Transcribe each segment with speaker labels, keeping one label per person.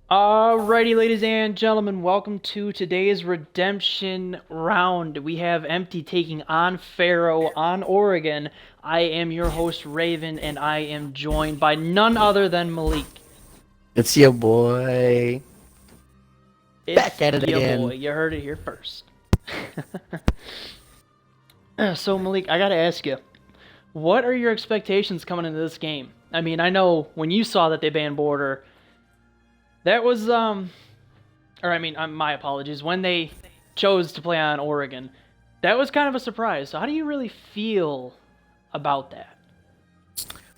Speaker 1: Alrighty, ladies and gentlemen, welcome to today's redemption round. We have Empty taking on Pharaoh on Oregon. I am your host, Raven, and I am joined by none other than Malik.
Speaker 2: It's your boy.
Speaker 1: It's
Speaker 2: Back at it
Speaker 1: ya boy.
Speaker 2: again.
Speaker 1: You heard it here first. So, Malik, I gotta ask you, what are your expectations coming into this game? I mean, I know when you saw that they banned Border, that was, my apologies, when they chose to play on Oregon, that was kind of a surprise. So how do you really feel about that?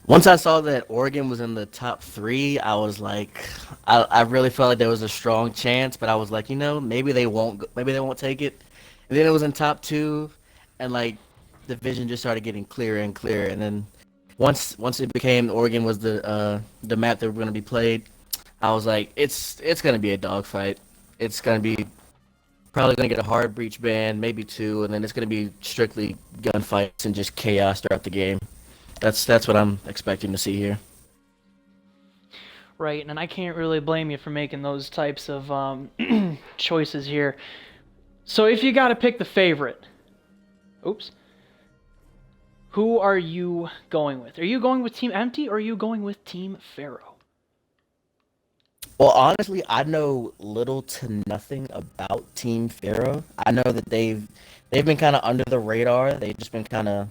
Speaker 2: Once I saw that Oregon was in the top three, I was like, I really felt like there was a strong chance, but I was like, maybe they won't, maybe they won't take it. And then it was in top two, and like the vision just started getting clearer and clearer. And then once it became Oregon was the map that were going to be played, I was like, it's going to be a dogfight. It's going to be probably going to get a hard breach ban, maybe two, and then it's going to be strictly gunfights and just chaos throughout the game. That's what I'm expecting to see here.
Speaker 1: Right, and I can't really blame you for making those types of choices here. So if you got to pick the favorite, who are you going with? Are you going with Team Empty or are you going with Team Pharaoh?
Speaker 2: Well, honestly, I know little to nothing about Team Pharaoh. I know that they've been kind of under the radar. They've just been kind of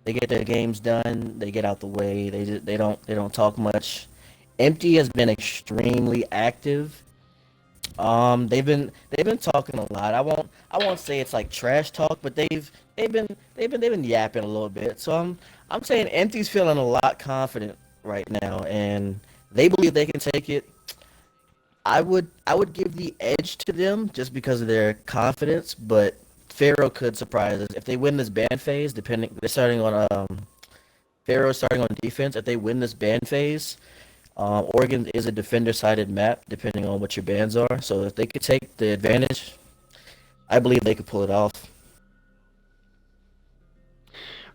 Speaker 2: they get their games done, they get out the way. They don't talk much. Empty has been extremely active. They've been talking a lot. I won't say it's like trash talk, but they've been yapping a little bit. So I'm saying Empty's feeling a lot confident right now, and they believe they can take it. I would give the edge to them just because of their confidence, but Pharaoh could surprise us if they win this ban phase. Depending, they're starting on Pharaoh starting on defense. If they win this ban phase, Oregon is a defender-sided map, depending on what your bans are. So if they could take the advantage, I believe they could pull it off.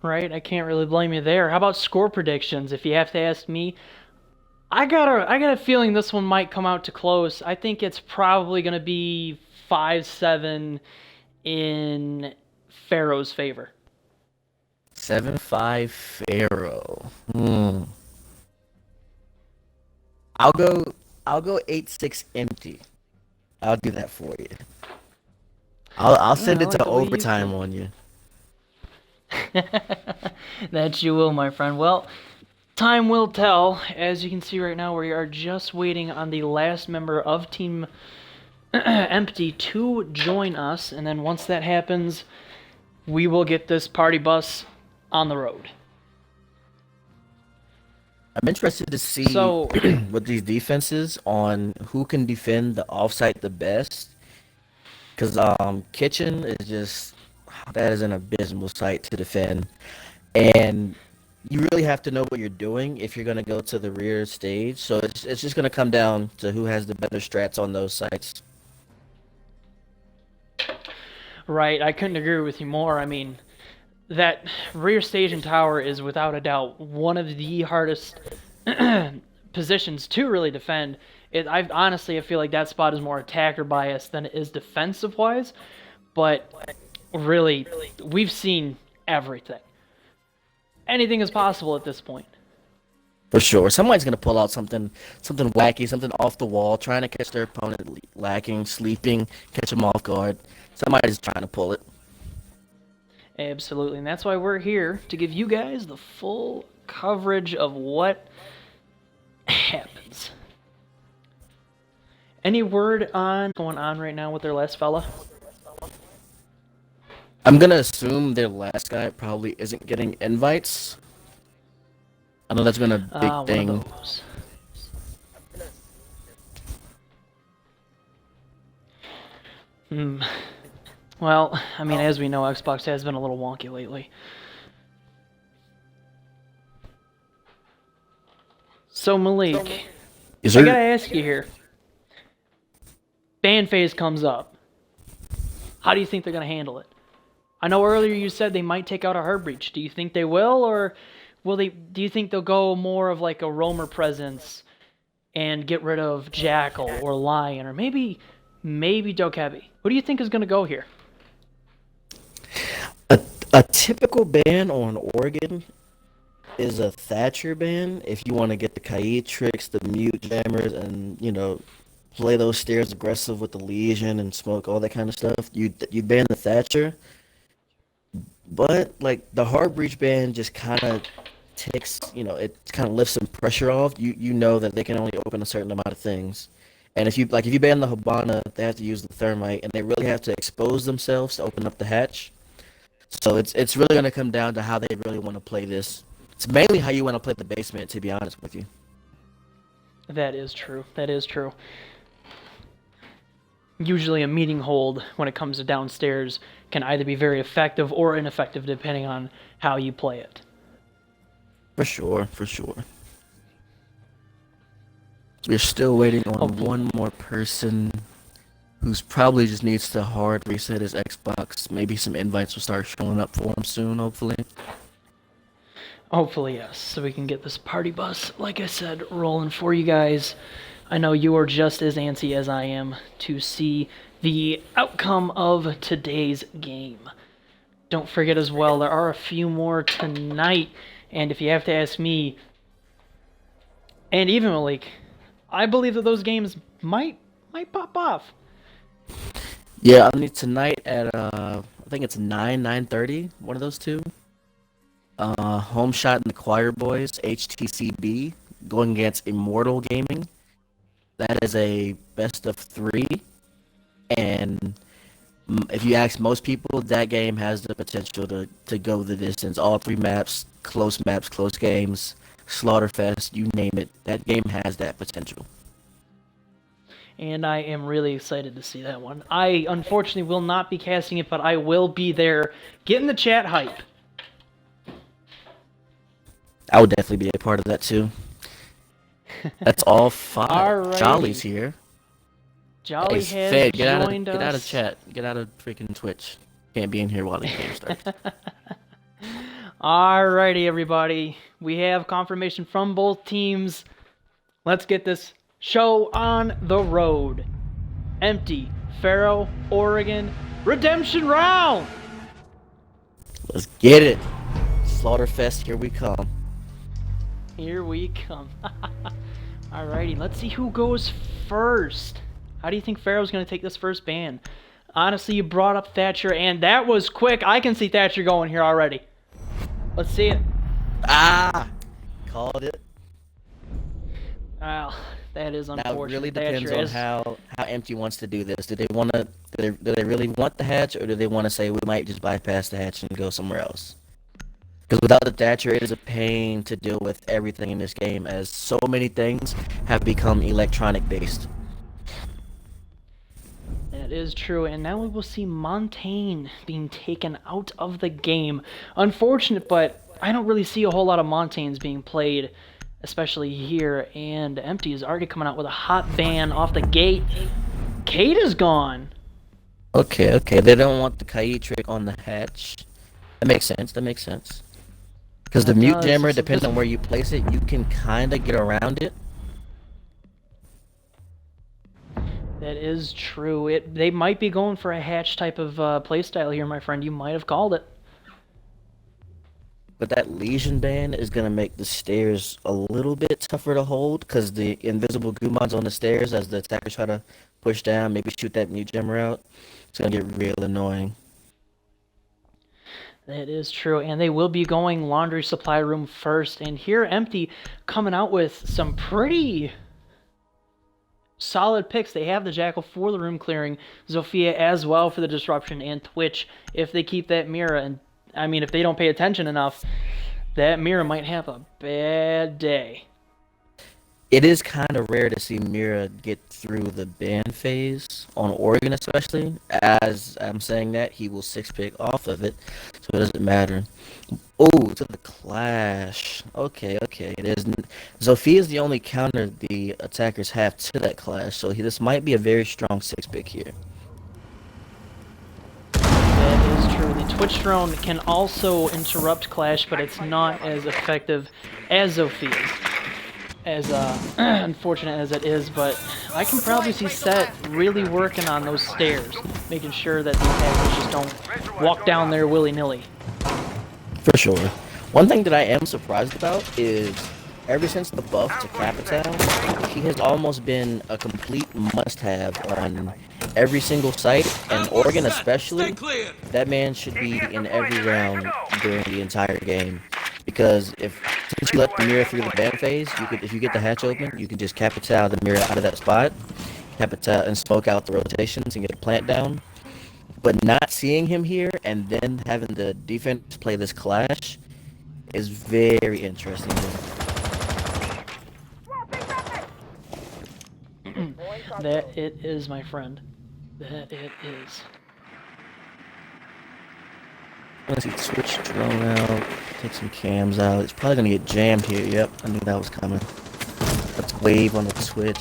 Speaker 1: Right, I can't really blame you there. How about score predictions? If you have to ask me, I got a feeling this one might come out to close. I think it's probably going to be 5-7 in Pharaoh's favor.
Speaker 2: 7-5 Pharaoh. I'll go. I'll go 8-6 empty. I'll do that for you. I'll
Speaker 1: I
Speaker 2: send it
Speaker 1: like
Speaker 2: to
Speaker 1: the way you
Speaker 2: overtime
Speaker 1: think.
Speaker 2: on you.
Speaker 1: That you will, my friend. Well, time will tell. As you can see right now, we are just waiting on the last member of Team Empty to join us, and then once that happens, we will get this party bus on the road.
Speaker 2: I'm interested to see
Speaker 1: So,
Speaker 2: with these defenses on who can defend the offsite the best. Because Kitchen is just that is an abysmal site to defend, and you really have to know what you're doing if you're gonna go to the rear stage. So it's just gonna come down to who has the better strats on those sites.
Speaker 1: right, I couldn't agree with you more. I mean, that rear station tower is without a doubt one of the hardest positions to really defend. I feel like that spot is more attacker bias than it is defensive wise, but really, we've seen everything. Anything is possible at this point.
Speaker 2: For sure, somebody's gonna pull out something wacky, something off the wall, trying to catch their opponent lacking, sleeping, catch them off guard. Somebody's trying to pull it.
Speaker 1: Absolutely, and that's why we're here to give you guys the full coverage of what happens. Any word on what's going on right now with their last fella?
Speaker 2: I'm gonna assume their last guy probably isn't getting invites. I know that's been a big
Speaker 1: One of
Speaker 2: thing.
Speaker 1: those. Hmm. Well, I mean, as we know, Xbox has been a little wonky lately. So, Malik,
Speaker 2: Is
Speaker 1: I gotta
Speaker 2: there?
Speaker 1: ask you here. Ban phase comes up. How do you think they're gonna handle it? I know earlier you said they might take out a hard breach. Do you think they will, or will they? Do you think they'll go more of like a roamer presence and get rid of Jackal or Lion or maybe Dokkaebi. Who do you think is going to go here?
Speaker 2: A, a typical ban on Oregon is a Thatcher ban if you want to get the Kaid tricks, the mute jammers, and play those stairs aggressive with the Legion and smoke all that kind of stuff. You ban the Thatcher, but like the hard breach ban just kind of takes, it kind of lifts some pressure off. You know that they can only open a certain amount of things. And if you ban the Habana, they have to use the thermite, and they really have to expose themselves to open up the hatch. So it's really gonna come down to how they really want to play this. It's mainly how you want to play the basement, to be honest with you.
Speaker 1: That is true. That is true. Usually a meeting hold when it comes to downstairs can either be very effective or ineffective depending on how you play it.
Speaker 2: For sure, for sure. We're still waiting on one more person who's probably just needs to hard reset his Xbox. Maybe some invites will start showing up for him soon, hopefully.
Speaker 1: Hopefully, yes, so we can get this party bus, like I said, rolling for you guys. I know you are just as antsy as I am to see the outcome of today's game. Don't forget as well, there are a few more tonight, and if you have to ask me, and even Malik, I believe that those games might pop off.
Speaker 2: Yeah, I mean tonight at I think it's 9:30, one of those two. Home Shot and the Choir Boys, HTCB, going against Immortal Gaming. That is a best of 3, and if you ask most people, that game has the potential to go the distance. All 3 maps, close games, Slaughterfest, you name it. That game has that potential.
Speaker 1: And I am really excited to see that one. I unfortunately will not be casting it, but I will be there getting the chat hype.
Speaker 2: I would definitely be a part of that too. That's all 5.
Speaker 1: Alrighty.
Speaker 2: Jolly's here.
Speaker 1: Jolly
Speaker 2: Hey,
Speaker 1: has
Speaker 2: Fed,
Speaker 1: joined us.
Speaker 2: Get out of chat. Get out of freaking Twitch. Can't be in here while the game starts.
Speaker 1: Alrighty, everybody. We have confirmation from both teams. Let's get this show on the road. Empty, Pharaoh, Oregon, redemption round!
Speaker 2: Let's get it. Slaughterfest, here we come.
Speaker 1: Here we come. Alrighty, let's see who goes first. How do you think Pharaoh's going to take this first ban? Honestly, you brought up Thatcher, and that was quick. I can see Thatcher going here already. Let's see it.
Speaker 2: Ah! Called it.
Speaker 1: Well, that is unfortunate.
Speaker 2: Now it really depends
Speaker 1: Thatcher
Speaker 2: on
Speaker 1: is...
Speaker 2: how Empty wants to do this. Do they want to? Do they really want the hatch, or do they want to say we might just bypass the hatch and go somewhere else? Because without the Thatcher, it is a pain to deal with everything in this game, as so many things have become electronic based.
Speaker 1: That is true, and now we will see Montaigne being taken out of the game. Unfortunate, but I don't really see a whole lot of Montaignes being played, especially here, and Empty is already coming out with a hot ban off the gate. Kate is gone.
Speaker 2: Okay. They don't want the Kaid trick on the hatch. That makes sense. Because the mute jammer, depending on where you place it, you can kind of get around it.
Speaker 1: That is true. They might be going for a hatch type of playstyle here, my friend. You might have called it.
Speaker 2: But that Legion ban is going to make the stairs a little bit tougher to hold, because the invisible Gumon's on the stairs as the attackers try to push down, maybe shoot that mute jammer out. It's going to get real annoying.
Speaker 1: That is true, and they will be going laundry supply room first. And here, Empty coming out with some pretty solid picks. They have the Jackal for the room clearing, Zofia as well for the disruption, and Twitch if they keep that mirror. And I mean, if they don't pay attention enough, that mirror might have a bad day.
Speaker 2: It is kind of rare to see Mira get through the ban phase, on Oregon especially. As I'm saying that, he will 6-pick off of it, so it doesn't matter. Oh, to the Clash. Okay. Zofia is the only counter the attackers have to that Clash, so this might be a very strong 6-pick here.
Speaker 1: That is true. The Twitch drone can also interrupt Clash, but it's not as effective as Zophia's. as unfortunate as it is, but I can probably see Set really working on those stairs, making sure that the attackers just don't walk down there willy-nilly.
Speaker 2: For sure. One thing that I am surprised about is ever since the buff to Capital, he has almost been a complete must-have on every single site, and Oregon especially. That man should be in every round during the entire game. Because since you let the mirror through the ban phase, if you get the hatch open, you can just Capital the mirror out of that spot, Capital and smoke out the rotations and get a plant down. But not seeing him here and then having the defense play this clash is very interesting.
Speaker 1: That it is, my friend. That it is.
Speaker 2: Let's see, switch drone out, take some cams out. It's probably gonna get jammed here. Yep, I knew that was coming. Let's wave on the switch.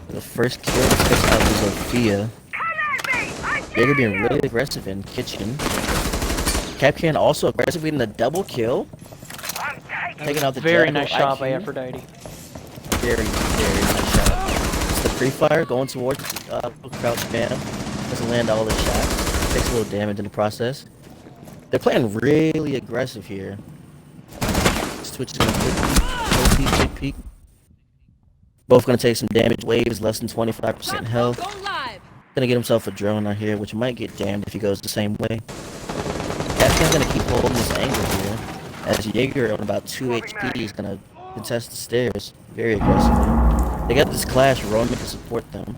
Speaker 2: The first kill takes out the Zofia. Jaeger being really aggressive in kitchen. Capcan also aggressive in the double kill. Taking out the
Speaker 1: very
Speaker 2: Jackal
Speaker 1: nice shot
Speaker 2: IQ.
Speaker 1: by Aphrodite.
Speaker 2: Very, very nice shot. It's the free fire going towards crouch spam. Doesn't land all the shots. Takes a little damage in the process. They're playing really aggressive here. Switch is gonna quick peek. Both gonna take some damage. Waves less than 25% health. Gonna get himself a drone out here, which might get jammed if he goes the same way. Capcan's gonna keep holding this angle here, as Jaeger on about 2 HP is gonna contest the stairs very aggressively. They got this clash roaming to support them.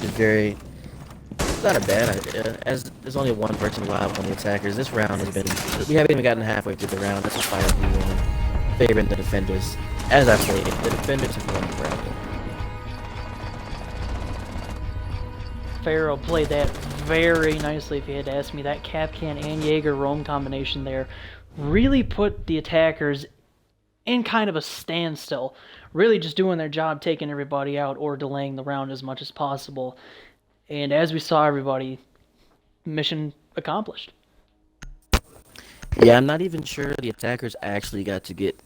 Speaker 2: It's not a bad idea, as there's only one person alive on the attackers. This round we haven't even gotten halfway through the round. This is 5v1, favoring the defenders. As I played, the defenders have won the round.
Speaker 1: Pharaoh played that very nicely, if you had to ask me. That Capcan and Jaeger roam combination there really put the attackers in kind of a standstill. Really just doing their job, taking everybody out or delaying the round as much as possible. And as we saw, everybody, mission accomplished.
Speaker 2: Yeah, I'm not even sure the attackers actually got to get,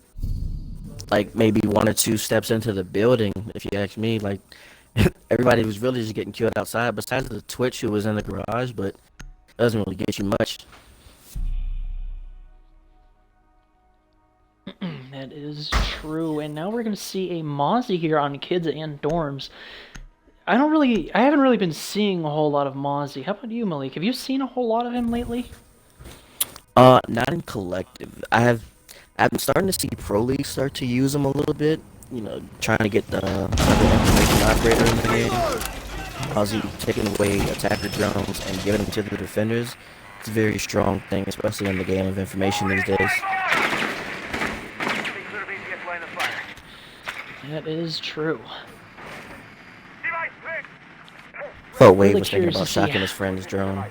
Speaker 2: like, maybe 1 or 2 steps into the building, if you ask me. Like, everybody was really just getting killed outside, besides the Twitch who was in the garage, but it doesn't really get you much.
Speaker 1: That is true. And now we're going to see a Mozzie here on Kids and Dorms. I haven't really been seeing a whole lot of Mozzie. How about you, Malik? Have you seen a whole lot of him lately?
Speaker 2: Not in collective. I'm starting to see Pro League start to use him a little bit. You know, trying to get the information operator in the game. Ozzy taking away attacker drones and giving them to the defenders. It's a very strong thing, especially in the game of information these days.
Speaker 1: That is true.
Speaker 2: Thought Wade
Speaker 1: Really
Speaker 2: was thinking
Speaker 1: curious
Speaker 2: about
Speaker 1: to see-
Speaker 2: shocking his friend's drone.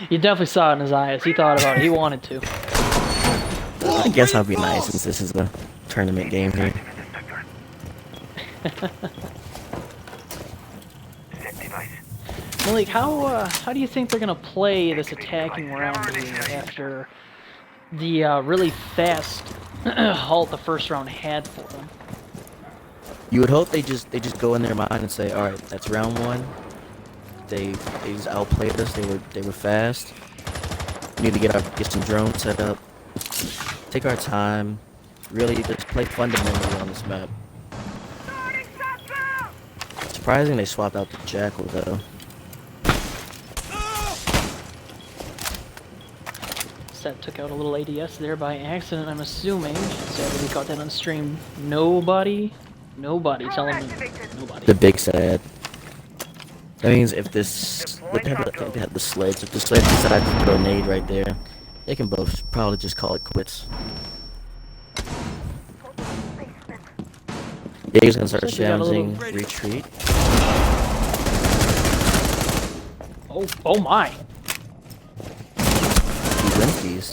Speaker 1: You definitely saw it in his eyes. He thought about it. He wanted to.
Speaker 2: I guess I'll be nice since this is a tournament game here.
Speaker 1: Malik, how do you think they're gonna play this attacking round after the really fast halt the first round had for them?
Speaker 2: You would hope they just go in their mind and say, all right, that's round 1. They just outplayed us. They were fast. We need to get some drones set up. Take our time. Really just play fundamentally on this map. Surprising they swapped out the Jackal though.
Speaker 1: Set took out a little ADS there by accident, I'm assuming. Sadly, we caught that on stream. Nobody telling me. Nobody.
Speaker 2: The big sad. That means if this, they have the sleds. If the sleds decide to throw a nade right there, they can both probably just call it quits. Jaeger's gonna start challenging retreat.
Speaker 1: Oh my!
Speaker 2: He wins these.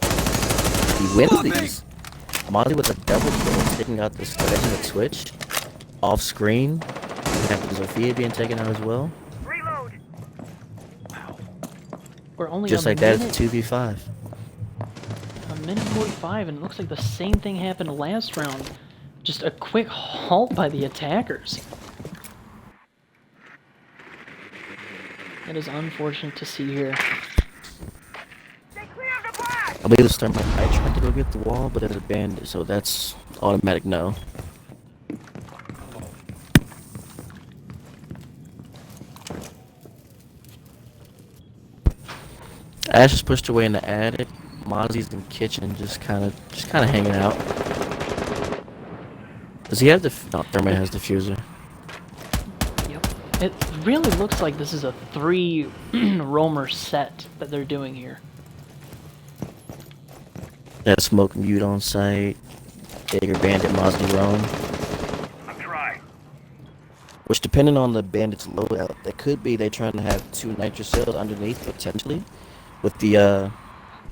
Speaker 2: He wins these. Mozzie with a double kill, taking out the sledge and the Twitch. Off screen. We have Zofia being taken out as well.
Speaker 1: Wow. We're only
Speaker 2: Just
Speaker 1: a
Speaker 2: like that,
Speaker 1: minute,
Speaker 2: it's a 2v5.
Speaker 1: a minute 45, and it looks like the same thing happened last round. Just a quick halt by the attackers. That is unfortunate to see here.
Speaker 2: I believe the Thermite might try to go get the wall, but it's a bandit, so that's automatic no. Ash is pushed away in the attic. Mozzie's in the kitchen, just kind of hanging out. Does he have the? No, Thermite has diffuser.
Speaker 1: Yep. It really looks like this is a 3 roamer set that they're doing here.
Speaker 2: Got smoke mute on site. Jaeger bandit, Mozzie roam.
Speaker 3: I'm dry.
Speaker 2: Which, depending on the bandit's loadout, that could be they trying to have 2 nitro cells underneath potentially, with the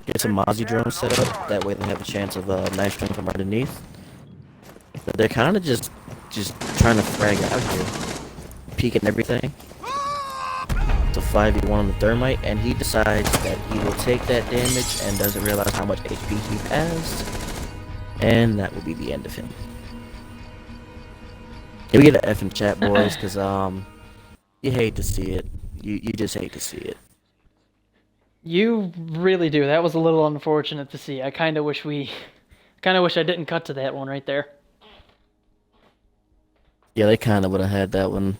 Speaker 2: get some Mozzie drone set up. That way they have a chance of nitroing from underneath. But they're kind of just trying to frag out here, peeking everything. It's a 5v1 on the Thermite, and he decides that he will take that damage and doesn't realize how much HP he has, and that will be the end of him. Can we get an F in chat, boys? Because you hate to see it. You just hate to see it.
Speaker 1: You really do. That was a little unfortunate to see. I kind of wish I didn't cut to that one right there.
Speaker 2: Yeah, they kind of would have had that one.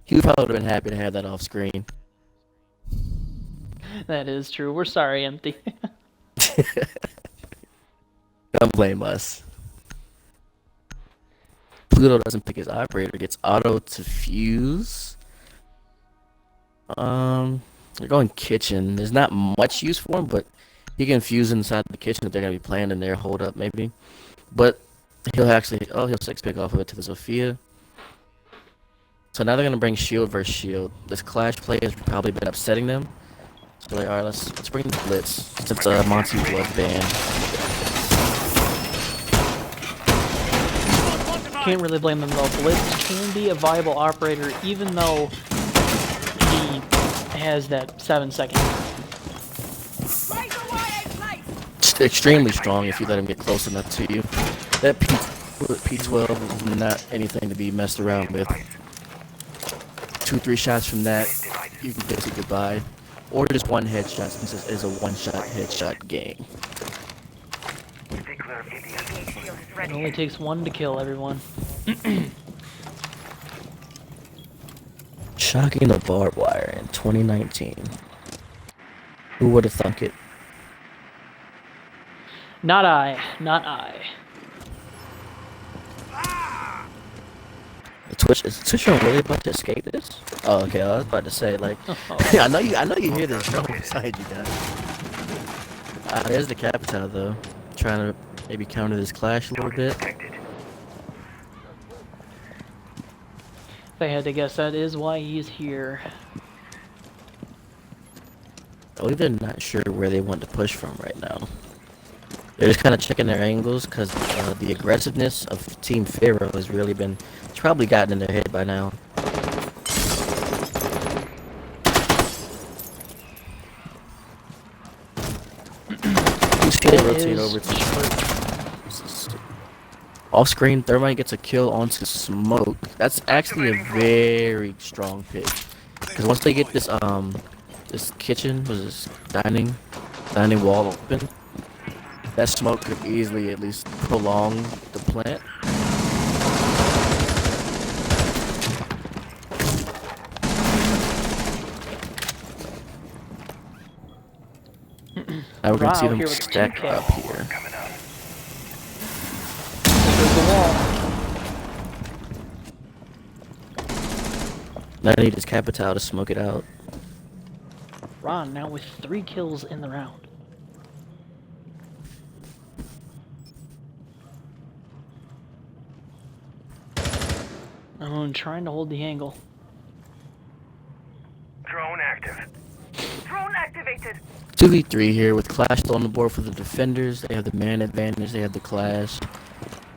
Speaker 2: He probably would have been happy to have that off screen.
Speaker 1: That is true. We're sorry, Empty.
Speaker 2: Don't blame us. Pluto doesn't pick his operator, gets auto to fuse. They're going kitchen. There's not much use for him, but he can fuse inside the kitchen if they're gonna be playing in there. Hold up, maybe. But he'll 6-pick off of it to the Zofia. So now they're gonna bring shield versus shield. This clash play has probably been upsetting them. So like, alright, let's bring the blitz since Monty was banned.
Speaker 1: Can't really blame them though. Blitz can be a viable operator even though he has that 7-second.
Speaker 2: It's extremely strong if you let him get close enough to you. That P12 is not anything to be messed around with. 2-3 shots from that, you can kiss it goodbye. Or just one headshot, since this is a one-shot headshot game.
Speaker 1: It only takes one to kill everyone.
Speaker 2: Shocking the barbed wire in 2019. Who would have thunk it?
Speaker 1: Not I. Not I.
Speaker 2: Is Twitch really about to escape this? Oh, okay. I was about to say, like, I know you hear this drone beside you guys. There's the Capitao though, trying to maybe counter this clash a little bit.
Speaker 1: If I had to guess, that is why he's here.
Speaker 2: I believe they're not sure where they want to push from right now. They're just kind of checking their angles because the aggressiveness of Team Pharaoh has really been, it's probably gotten in their head by now. He's going to rotate over to off screen. Thermite gets a kill onto smoke. That's actually a very strong pick because once they get this this kitchen, this dining wall open, that smoke could easily at least prolong the plant. Now we're gonna see them stack up here.
Speaker 1: There's the wall.
Speaker 2: Now I need his Capitao to smoke it out.
Speaker 1: Ron now with 3 kills in the round. I'm trying to hold the angle.
Speaker 3: Drone active. Drone activated.
Speaker 2: 2v3 here with Clash still on the board for the defenders. They have the man advantage, they have the Clash.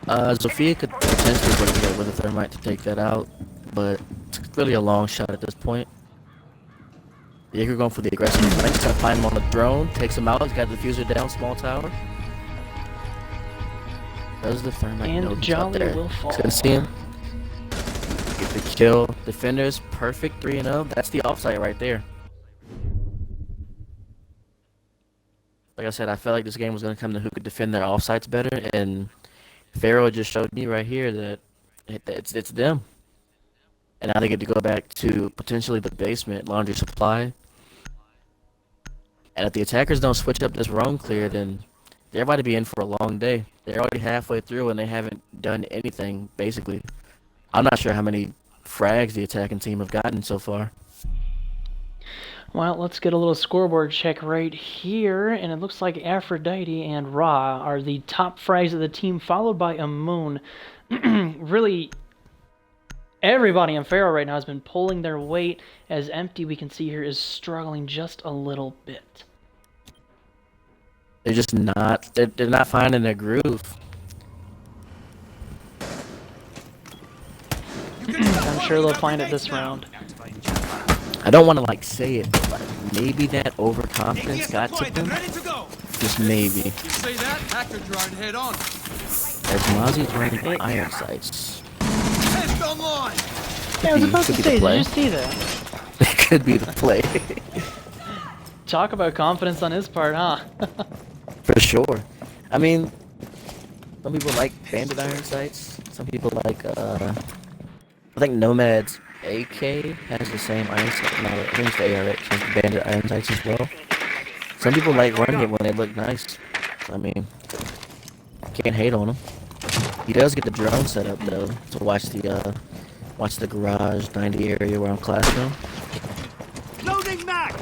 Speaker 2: Zofia could potentially put it with a Thermite to take that out, but it's really a long shot at this point. Jaeger going for the aggressive. He's gonna find him on the drone, takes him out, he's got the diffuser down, small tower. Does the thermite know
Speaker 1: And
Speaker 2: he's out
Speaker 1: Jolly
Speaker 2: there?
Speaker 1: will fall.
Speaker 2: Couldn't see him. Get the kill. Defenders, perfect 3-0. That's the offside right there. Like I said, I felt like this game was going to come to who could defend their offsides better, and Pharaoh just showed me right here that it's them. And now they get to go back to potentially the basement, laundry supply. And if the attackers don't switch up this roam clear, then they're about to be in for a long day. They're already halfway through and they haven't done anything, basically. I'm not sure how many frags the attacking team have gotten so far.
Speaker 1: Well, let's get a little scoreboard check right here, and it looks like Aphrodite and Ra are the top frags of the team, followed by Amun. Really, everybody in Pharaoh right now has been pulling their weight, as Empty, we can see here, is struggling just a little bit.
Speaker 2: They're just not, they're not finding their groove.
Speaker 1: I'm sure they'll find it this round.
Speaker 2: I don't want to like say it, but like, maybe that overconfidence got to them. Just maybe.
Speaker 4: You see that? Hacker drone head on.
Speaker 2: As Mozzie's running iron sights.
Speaker 4: Test online.
Speaker 1: Yeah, I was about to
Speaker 2: Could be the
Speaker 1: say, did
Speaker 2: play.
Speaker 1: you see that?
Speaker 2: It could be the play.
Speaker 1: Talk about confidence on his part, huh?
Speaker 2: For sure. I mean, some people like banded iron sights. Some people like, I think Nomad's AK has the same iron sight. No, I think it's the ARX has the banded iron sights as well. Some people like running it when they look nice. I mean, can't hate on him. He does get the drone set up though to watch the garage 90 area where I'm classroom.
Speaker 4: Loading mag.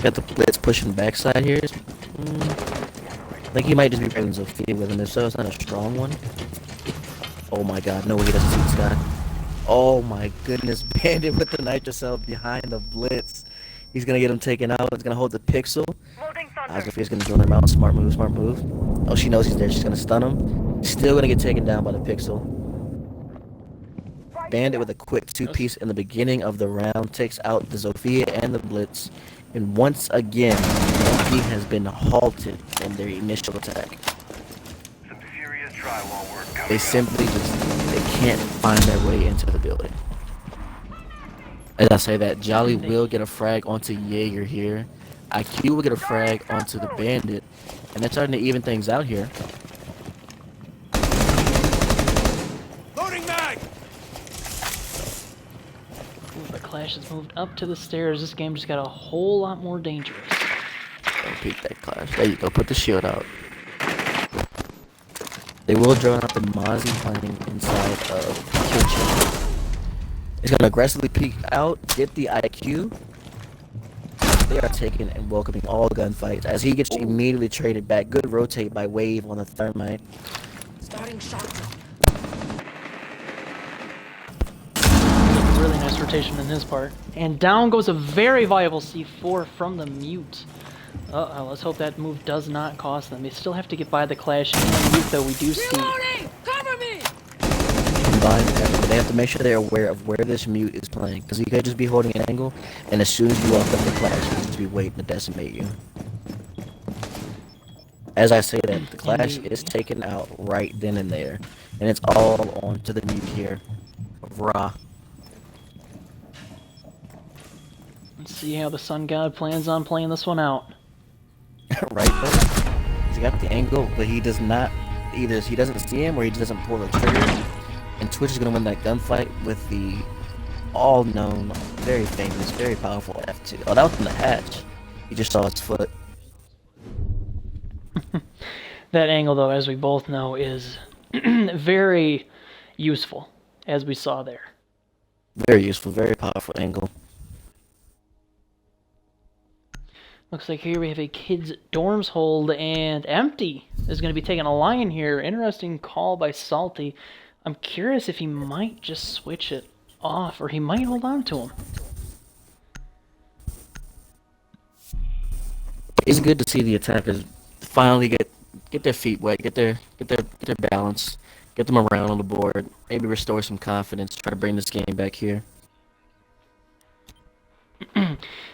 Speaker 2: Got the blitz pushing backside here. I think he might just be bringing Zofia with him. If so, it's not a strong one. Oh my god, no way he doesn't see this guy. Oh my goodness, Bandit with the nitrocell behind the blitz. He's gonna get him taken out. He's gonna hold the pixel. Zofia's gonna join him out. Smart move, smart move. Oh, she knows he's there. She's gonna stun him. Still gonna get taken down by the pixel. Bandit with a quick two-piece in the beginning of the round takes out the Zofia and the blitz. And once again, MP has been halted in their initial attack.
Speaker 3: Some serious drywall work coming
Speaker 2: They
Speaker 3: up.
Speaker 2: simply they can't find their way into the building. As I say that, Jolly will get a frag onto Jaeger here. IQ will get a frag onto the Bandit. And they're starting to even things out here.
Speaker 4: Loading mag.
Speaker 1: Ooh, the Clash has moved up to the stairs. This game just got a whole lot more dangerous.
Speaker 2: Don't peek that Clash. There you go, put the shield out. They will drone out the Mozzie playing inside of the kitchen. He's gonna aggressively peek out, get the IQ. They are taking and welcoming all gunfights as he gets immediately traded back. Good rotate by Wave on the thermite.
Speaker 1: Really nice rotation on his part. And down goes a very viable C4 from the Mute. Uh-oh, let's hope that move does not cost them. They still have to get by the Clash and the Mute, though we do see.
Speaker 4: Cover me.
Speaker 2: Combined effort, but they have to make sure they're aware of where this Mute is playing. Because he could just be holding an angle, and as soon as you walk up the Clash, he could just be waiting to decimate you. As I say that, the Clash is taken out right then and there. And it's all on to the Mute here. Ra.
Speaker 1: Let's see how the Sun God plans on playing this one out.
Speaker 2: Right there. He's got the angle, but he does not, either he doesn't see him or he doesn't pull the trigger. And Twitch is going to win that gunfight with the all-known, very famous, very powerful F2. Oh, that was from the hatch. He just saw his foot.
Speaker 1: That angle, though, as we both know, is very useful, as we saw there.
Speaker 2: Very useful, very powerful angle.
Speaker 1: Looks like here we have a kids' dorms hold, and Empty is going to be taking a lion here. Interesting call by Salty. I'm curious if he might just switch it off, or he might hold on to him.
Speaker 2: It's good to see the attackers finally get their feet wet, get their balance, get them around on the board, maybe restore some confidence, try to bring this game back here.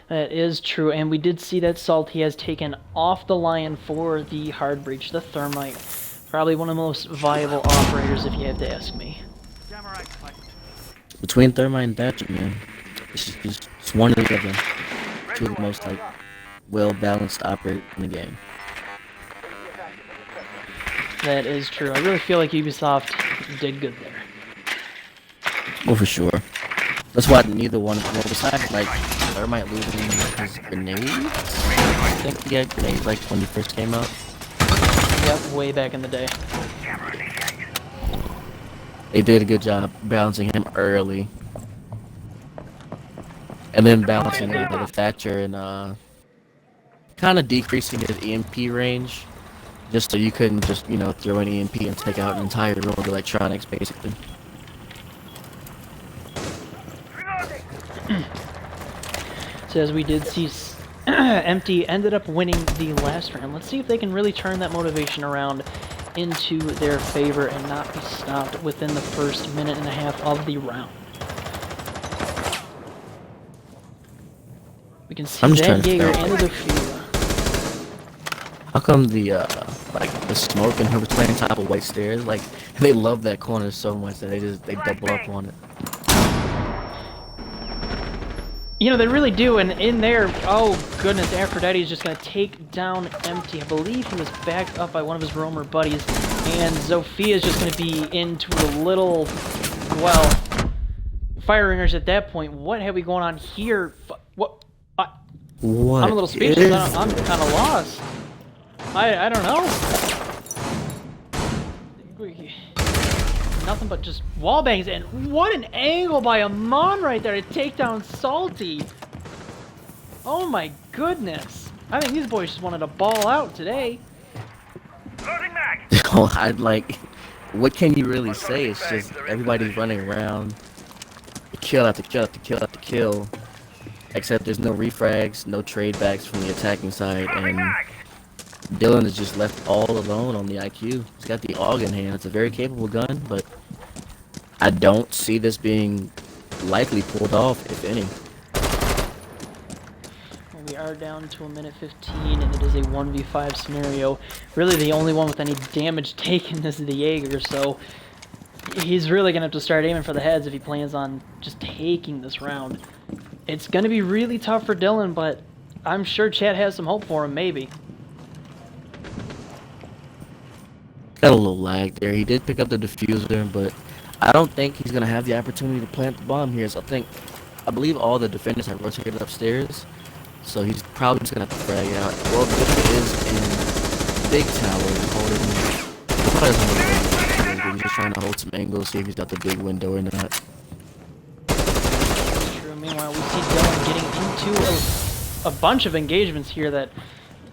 Speaker 1: That is true, and we did see that Salty has taken off the lion for the hard breach, the thermite. Probably one of the most viable operators, if you have to ask me.
Speaker 2: Between Thermite and Thatcher, man, it's one or the other. Two of the most like well-balanced operators in the game.
Speaker 1: That is true. I really feel like Ubisoft did good there.
Speaker 2: Well, for sure. That's why neither one. Well, besides like Thermite losing his grenades, I think he had grenades like when he first came out.
Speaker 1: Yep, way back in the day.
Speaker 2: They did a good job balancing him early, and then balancing the Thatcher and kind of decreasing his EMP range, just so you couldn't just throw an EMP and take out an entire row of electronics, basically.
Speaker 1: So as we did see, Empty ended up winning the last round. Let's see if they can really turn that motivation around into their favor and not be stopped within the first minute and a half of the round. We can see that Jaeger and the Few.
Speaker 2: How come the smoke and her playing top of white stairs? Like they love that corner so much that they double up on it.
Speaker 1: You know, they really do, and in there, oh goodness, Aphrodite is just going to take down Empty. I believe he was backed up by one of his roamer buddies, and Zofia is just going to be into a little, well, fire ringers at that point. What have we going on here? What?
Speaker 2: What?
Speaker 1: I'm a little speechless. I'm kind of lost. I don't know. Nothing but just wall bangs, and what an angle by Amon right there to take down Salty. Oh my goodness. I think these boys just wanted to ball out today.
Speaker 2: Oh, I'd like, what can you really say? It's just everybody's running around, kill after kill after kill after kill, except there's no refrags, no trade backs from the attacking side, and Dylan is just left all alone on the IQ. He's got the AUG in hand. It's a very capable gun, but I don't see this being likely pulled off, if any.
Speaker 1: We are down to a minute 15, and it is a 1v5 scenario. Really, the only one with any damage taken is the Jaeger, so he's really going to have to start aiming for the heads if he plans on just taking this round. It's going to be really tough for Dylan, but I'm sure Chad has some hope for him, maybe.
Speaker 2: Got a little lag there. He did pick up the diffuser, but I don't think he's going to have the opportunity to plant the bomb here. So I believe all the defenders have rotated upstairs, so he's probably just going to have to frag out. Well, Bishop is in big tower holding. He probably doesn't really hold it. He's just trying to hold some angles, see if he's got the big window or not.
Speaker 1: That's true. Meanwhile, we see Dylan getting into a bunch of engagements here that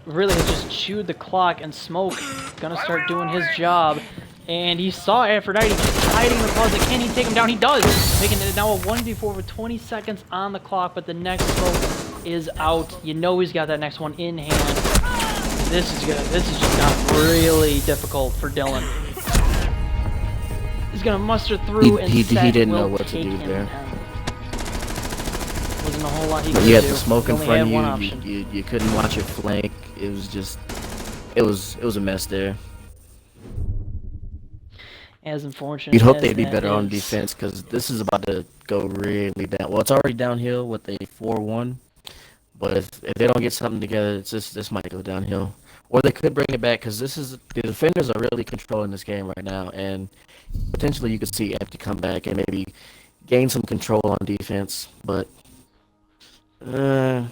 Speaker 1: really has just chewed the clock, and Smoke gonna start doing his job. And he saw Aphrodite just hiding in the closet. Can he take him down? He does, making it now a 1v4 with 20 seconds on the clock, but the next Smoke is out. You know he's got that next one in hand. This is just not really difficult for Dylan. He's gonna muster through and
Speaker 2: he
Speaker 1: Set
Speaker 2: didn't
Speaker 1: will
Speaker 2: know what to
Speaker 1: take
Speaker 2: do
Speaker 1: him
Speaker 2: there.
Speaker 1: down. Wasn't a whole lot he could
Speaker 2: But you had
Speaker 1: do.
Speaker 2: the smoke
Speaker 1: He
Speaker 2: in
Speaker 1: only
Speaker 2: front
Speaker 1: had one
Speaker 2: of
Speaker 1: option.
Speaker 2: you couldn't watch your flank. It was just, it was a mess there.
Speaker 1: As unfortunate
Speaker 2: You'd hope
Speaker 1: as
Speaker 2: they'd be
Speaker 1: that
Speaker 2: better on
Speaker 1: is.
Speaker 2: defense, because this is about to go really down. Well, it's already downhill with a 4-1, but if they don't get something together, this might go downhill. Or they could bring it back, because the defenders are really controlling this game right now, and potentially you could see Empty come back and maybe gain some control on defense. But you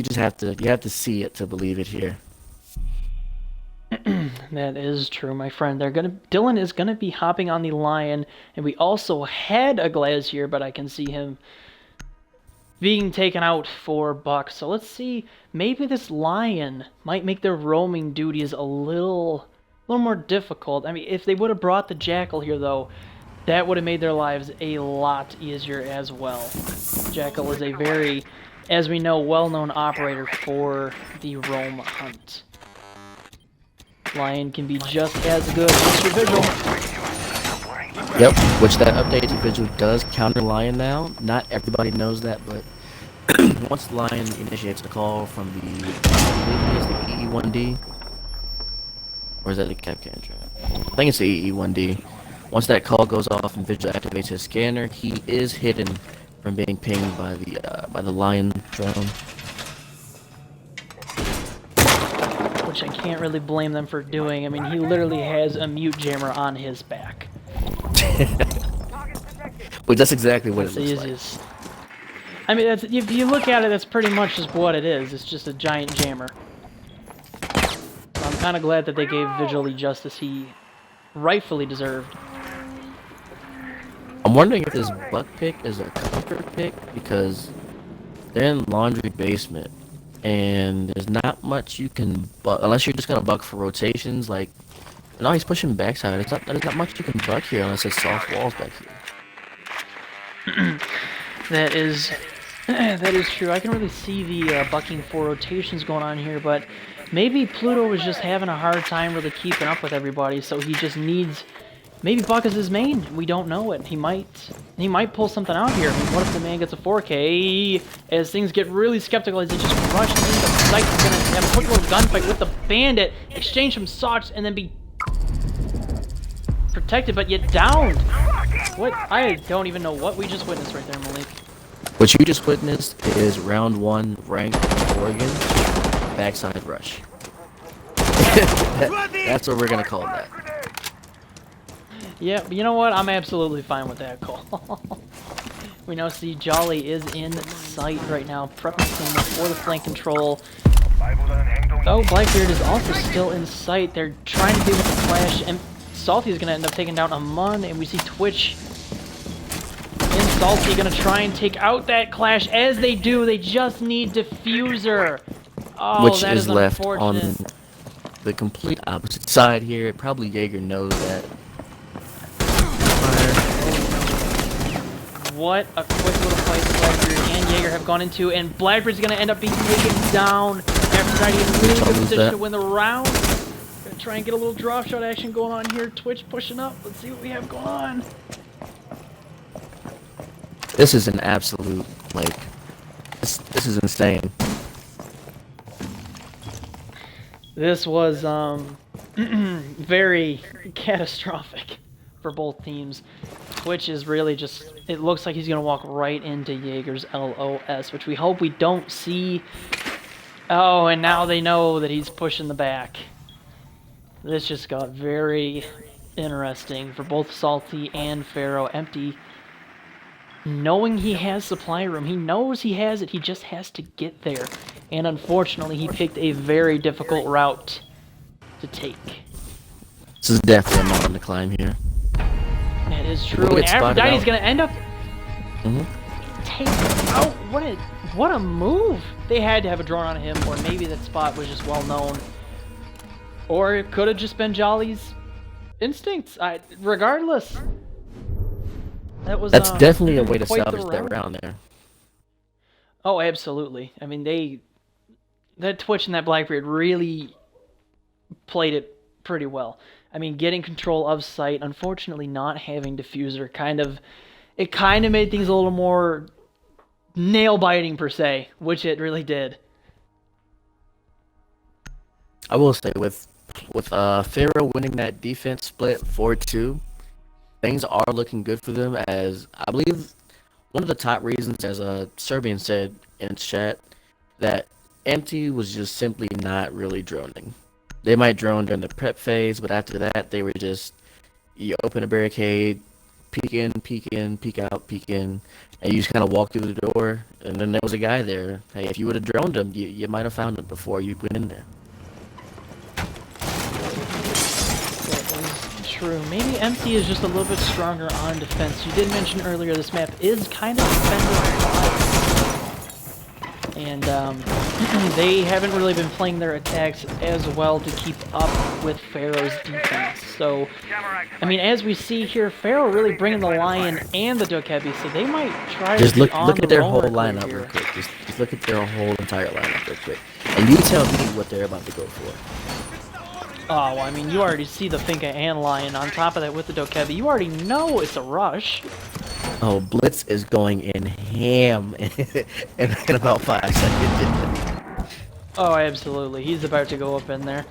Speaker 2: just have to see it to believe it here.
Speaker 1: That is true, my friend. Dylan is gonna be hopping on the Lion, and we also had a Glaz here, but I can see him being taken out for Buck. So let's see. Maybe this Lion might make their roaming duties a little more difficult. I mean, if they would have brought the Jackal here, though, that would have made their lives a lot easier as well. Jackal is a very, as we know, well-known operator for the roam hunt. Lion can be just as good. Mr. Vigil.
Speaker 2: Yep, which that updated Vigil does counter Lion now. Not everybody knows that, but once Lion initiates the call from the, I believe it is the PE1D, Or is that the Capcan trap? I think it's the EE1D. Once that call goes off and Vigil activates his scanner, he is hidden from being pinged by the Lion drone.
Speaker 1: Which I can't really blame them for doing. I mean, he literally has a mute jammer on his back.
Speaker 2: But that's exactly what
Speaker 1: That's
Speaker 2: it
Speaker 1: the
Speaker 2: looks like.
Speaker 1: easiest. I mean, that's, if you look at it, that's pretty much just what it is. It's just a giant jammer. So I'm kind of glad that they gave Vigil the justice he rightfully deserved.
Speaker 2: I'm wondering if this buck pick is a comfort pick because they're in laundry basement and there's not much you can buck unless you're just gonna buck for rotations. Like, no, he's pushing backside. There's not much you can buck here unless it's soft walls back here.
Speaker 1: That is true. I can really see the bucking for rotations going on here, but maybe Pluto was just having a hard time really keeping up with everybody, so he just needs. Maybe Buck is his main. We don't know it. He might pull something out here. I mean, what if the man gets a 4K? As things get really skeptical, as he just rushes into the site, he's gonna have a quick little gunfight with the bandit, exchange some shots, and then be protected, but yet downed. What? I don't even know what we just witnessed right there, Malik.
Speaker 2: What you just witnessed is round 1 ranked Oregon backside rush. That's what we're gonna call that.
Speaker 1: Yeah, you know what? I'm absolutely fine with that call. We now see Jolly is in sight right now, prepping for the flank control. Oh, Blackbeard is also still in sight. They're trying to deal with the clash, and Salty is going to end up taking down Amun, and we see Twitch and Salty going to try and take out that clash. As they do, they just need Diffuser. Oh,
Speaker 2: Which
Speaker 1: that
Speaker 2: is left
Speaker 1: unfortunate.
Speaker 2: on the complete opposite side here. Probably Jaeger knows that.
Speaker 1: What a quick little fight Blackbeard and Jaeger have gone into, and Blackbeard's going to end up being taken down after trying to get in a really good position to win the round. Going to try and get a little drop shot action going on here. Twitch pushing up. Let's see what we have going on.
Speaker 2: This is an absolute, like, this is insane.
Speaker 1: This was very catastrophic for both teams. Twitch is really just, it looks like he's going to walk right into Jaeger's LOS, which we hope we don't see. Oh, and now they know that he's pushing the back. This just got very interesting for both Salty and Pharaoh. Empty, knowing he has supply room, he knows he has it, he just has to get there. And unfortunately, he picked a very difficult route to take.
Speaker 2: This is definitely a mountain to climb here.
Speaker 1: That is true, and Aphrodite's gonna end up taking out. What a move! They had to have a drone on him, or maybe that spot was just well known, or it could have just been Jolly's instincts. Regardless, that was.
Speaker 2: That's definitely a way to
Speaker 1: quite the
Speaker 2: salvage that round there.
Speaker 1: Oh, absolutely. I mean, that Twitch and that Blackbeard really played it pretty well. I mean, getting control of site, unfortunately not having Diffuser kind of made things a little more nail-biting per se, which it really did.
Speaker 2: I will say, with Pharaoh winning that defense split 4-2, things are looking good for them, as I believe one of the top reasons, as Serbian said in chat, that Empty was just simply not really droning. They might drone during the prep phase, but after that, they were just, you open a barricade, peek in, peek out, peek in, and you just kind of walk through the door, and then there was a guy there. Hey, if you would have droned him, you might have found him before you went in there.
Speaker 1: That is true. Maybe Empty is just a little bit stronger on defense. You did mention earlier this map is kind of defender-wide. And they haven't really been playing their attacks as well to keep up with Pharaoh's defense. So, I mean, as we see here, Pharaoh really bringing the Lion and the Dokebi, so they might try
Speaker 2: just
Speaker 1: to
Speaker 2: look
Speaker 1: on
Speaker 2: at
Speaker 1: the
Speaker 2: their whole
Speaker 1: roller
Speaker 2: lineup
Speaker 1: here.
Speaker 2: real quick. Just look at their whole entire lineup real quick, and you tell me what they're about to go for.
Speaker 1: Oh, well, I mean, you already see the Finka and Lion. On top of that, with the Dokebi, you already know it's a rush.
Speaker 2: Oh, Blitz is going in ham in about 5 seconds.
Speaker 1: Oh, absolutely. He's about to go up in there.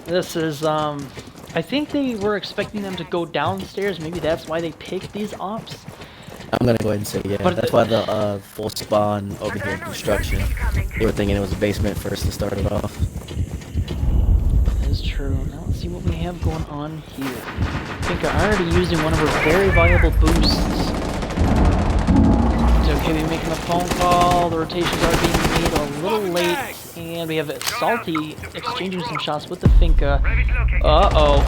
Speaker 1: This is, I think they were expecting them to go downstairs. Maybe that's why they picked these ops.
Speaker 2: I'm gonna go ahead and say yeah.
Speaker 1: But
Speaker 2: That's why the full spawn over here in construction. They were thinking it was a basement first to start it off.
Speaker 1: That is true. Now let's see what we have going on here. I think I'm already using one of her very valuable boosts. Okay, we're making a phone call. The rotations are being made a little late. And we have Salty exchanging some shots with the Finca. Uh-oh.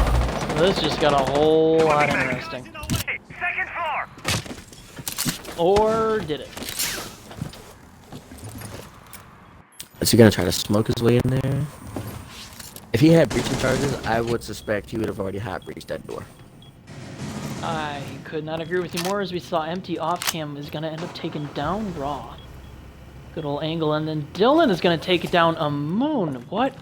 Speaker 1: This just got a whole lot interesting.
Speaker 3: Second floor.
Speaker 1: Or did it?
Speaker 2: Is he gonna try to smoke his way in there? If he had breaching charges, I would suspect he would have already hot breached that door.
Speaker 1: I could not agree with you more, as we saw empty off cam is going to end up taking down Raw. Good old angle, and then Dylan is going to take down Amun. What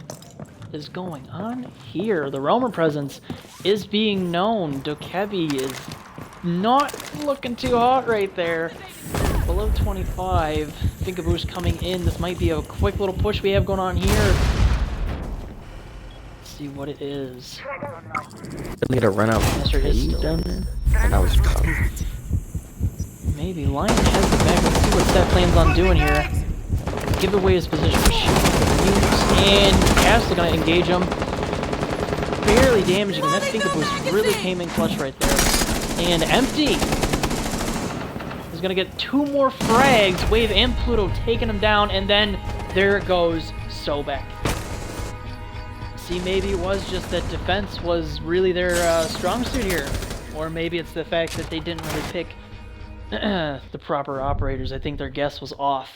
Speaker 1: is going on here? The Roamer presence is being known. Dokebi is not looking too hot right there. Below 25. Finka boost coming in. This might be a quick little push we have going on here. See what it is.
Speaker 2: Didn't get a run out
Speaker 1: Mr. is still
Speaker 2: down there? And that was tough.
Speaker 1: Maybe Lion has the back. Let's see what Seth plans on doing here. Give away his position for shooting. And Cast is gonna engage him. Barely damaging him. That Finka boost really came in clutch right there. And Empty is gonna get 2 more frags. Wave and Pluto taking him down, and then there it goes. Sobek. See, maybe it was just that defense was really their strong suit here. Or maybe it's the fact that they didn't really pick the proper operators. I think their guess was off.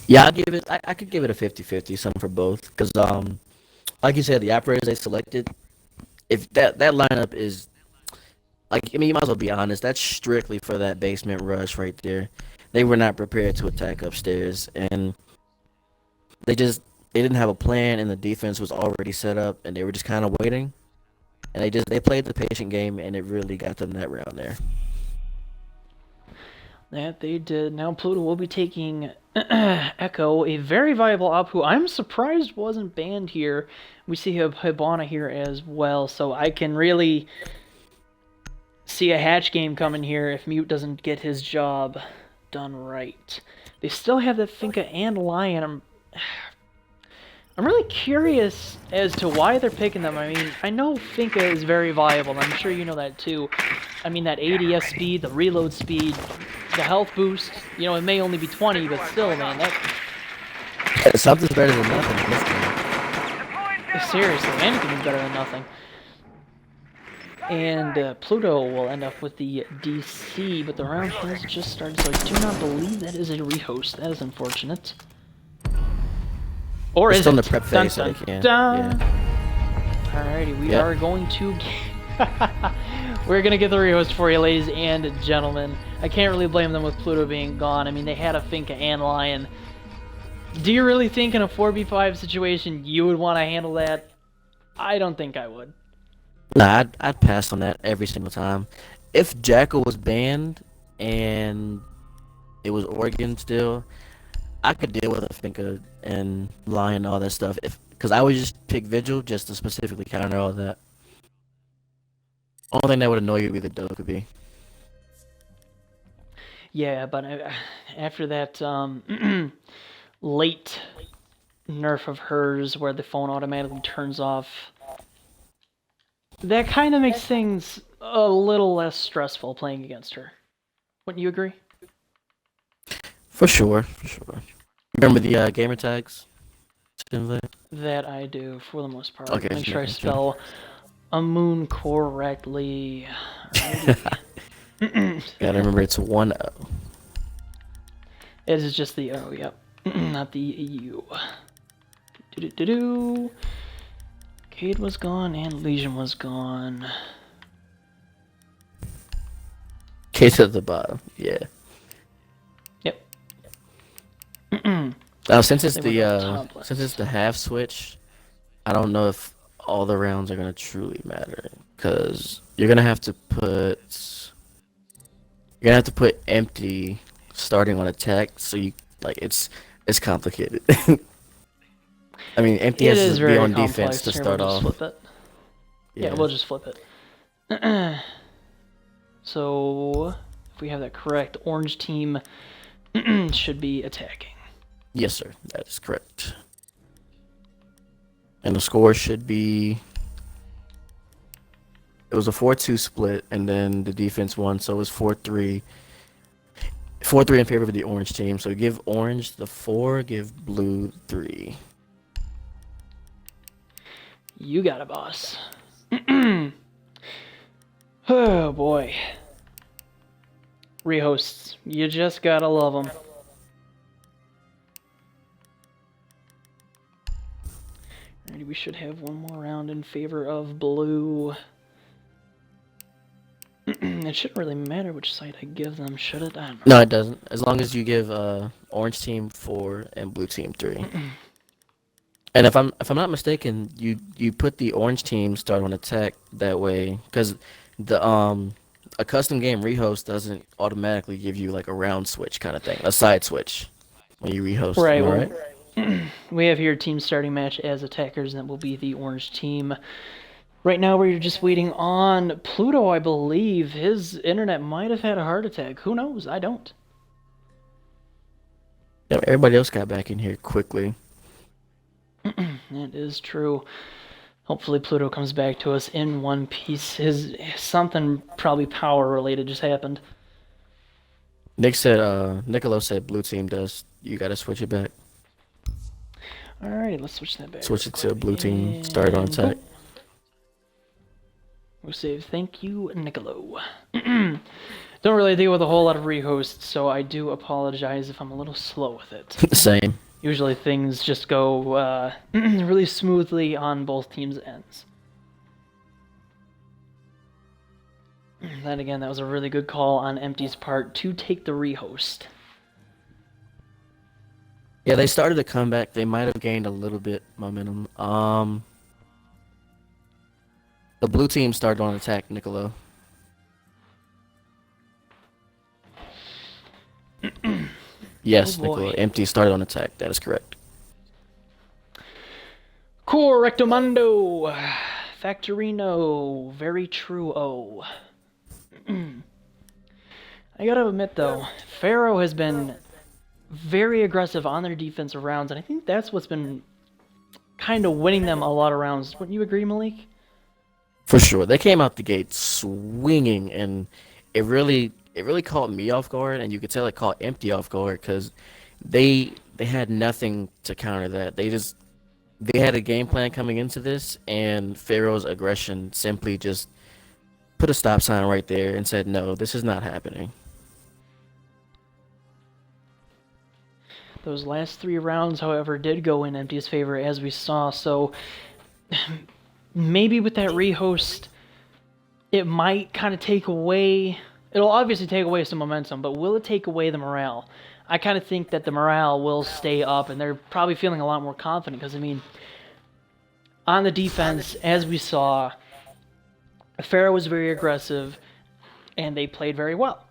Speaker 2: Yeah, I could give it a 50-50, something for both. Because, like you said, the operators they selected, if that lineup is, like, I mean, you might as well be honest, that's strictly for that basement rush right there. They were not prepared to attack upstairs, and they didn't have a plan, and the defense was already set up, and they were just kind of waiting. And they played the patient game, and it really got them that round there.
Speaker 1: That they did. Now Pluto will be taking Echo, a very viable op who I'm surprised wasn't banned here. We see Hibana here as well, so I can really see a hatch game coming here if Mute doesn't get his job done right. They still have that Finka and Lion. I'm really curious as to why they're picking them. I mean, I know Finka is very viable, and I'm sure you know that too. I mean, that ADS speed, the reload speed, the health boost, you know, it may only be 20, but still, man, that...
Speaker 2: Something's better than nothing in this game.
Speaker 1: Seriously, anything is better than nothing. And Pluto will end up with the DC, but the round has just started, so I do not believe that is a rehost. That is unfortunate. Or is it?
Speaker 2: Still in the prep phase, so they can. Yeah.
Speaker 1: Alrighty, we are going to... We're going to get the rehost for you, ladies and gentlemen. I can't really blame them with Pluto being gone. I mean, they had a Finka and Lion. Do you really think in a 4v5 situation you would want to handle that? I don't think I would.
Speaker 2: Nah, I'd pass on that every single time. If Jackal was banned and it was Oregon still, I could deal with a Finka and Lion and all that stuff. Because I would just pick Vigil just to specifically counter all that. Only thing that would annoy you would be the Dokkaebi.
Speaker 1: Yeah, but after that late nerf of hers where the phone automatically turns off, that kind of makes things a little less stressful playing against her. Wouldn't you agree?
Speaker 2: For sure. Remember the gamer tags?
Speaker 1: That I do, for the most part.
Speaker 2: Okay,
Speaker 1: Make sure I spell Amun correctly.
Speaker 2: Gotta remember it's 1-0.
Speaker 1: It is just the O, yep. Not the U. Do-do-do-do. Cade was gone and Legion was gone.
Speaker 2: Case at the bottom, yeah.
Speaker 1: Yep.
Speaker 2: Since it's the half switch, I don't know if all the rounds are gonna truly matter, because you're gonna have to put empty starting on attack, so you it's complicated. I mean, Empty
Speaker 1: It
Speaker 2: has
Speaker 1: is
Speaker 2: to be
Speaker 1: very
Speaker 2: on defense
Speaker 1: complex.
Speaker 2: to
Speaker 1: Here,
Speaker 2: start
Speaker 1: we'll just
Speaker 2: off.
Speaker 1: flip it. Yeah, we'll just flip it. So, if we have that correct, orange team should be attacking.
Speaker 2: Yes, sir. That is correct. And the score should be. It was a 4-2 split, and then the defense won, so it was 4-3. 4-3 in favor of the orange team. So give orange the 4, give blue 3.
Speaker 1: You got it, boss. Oh boy. Rehosts, you just gotta love them. Alrighty, we should have one more round in favor of blue. It shouldn't really matter which side I give them, should it? I don't know.
Speaker 2: No, it doesn't. As long as you give orange team 4 and blue team 3. And if I'm not mistaken, you put the orange team start on attack that way because the a custom game rehost doesn't automatically give you like a round switch kind of thing, a side switch when you rehost.
Speaker 1: Right,
Speaker 2: Am I
Speaker 1: well,
Speaker 2: right?
Speaker 1: we have here team starting match as attackers, and that will be the orange team. Right now, we're just waiting on Pluto, I believe. His internet might have had a heart attack. Who knows? I don't.
Speaker 2: Yeah, everybody else got back in here quickly.
Speaker 1: It is true. Hopefully Pluto comes back to us in one piece. His something probably power related just happened.
Speaker 2: Niccolo said blue team does. You gotta switch it back.
Speaker 1: Alright, let's switch that back.
Speaker 2: Switch
Speaker 1: real
Speaker 2: it to
Speaker 1: quick.
Speaker 2: blue team. Start on
Speaker 1: And
Speaker 2: attack.
Speaker 1: boom. We'll save. Thank you, Niccolo. Don't really deal with a whole lot of rehosts, so I do apologize if I'm a little slow with it.
Speaker 2: Same.
Speaker 1: Usually things just go really smoothly on both teams' ends. Then again, that was a really good call on Empty's part to take the rehost.
Speaker 2: Yeah, they started a comeback. They might have gained a little bit momentum. The blue team started on attack, Niccolo. Yes,
Speaker 1: Oh boy.
Speaker 2: Niccolo. Empty started on attack. That is correct.
Speaker 1: Correctomundo! Factorino. Very true. Oh. I gotta admit, though, Pharaoh has been very aggressive on their defensive rounds, and I think that's what's been kind of winning them a lot of rounds. Wouldn't you agree, Malik?
Speaker 2: For sure. They came out the gate swinging, and it really caught me off guard, and you could tell it caught Empty off guard because they had nothing to counter that. They had a game plan coming into this, and Pharaoh's aggression simply just put a stop sign right there and said, no, this is not happening.
Speaker 1: Those last 3 rounds, however, did go in Empty's favor, as we saw, so maybe with that rehost, it might kind of take away... It'll obviously take away some momentum, but will it take away the morale? I kind of think that the morale will stay up, and they're probably feeling a lot more confident, because, I mean, on the defense, as we saw, Pharaoh was very aggressive, and they played very well,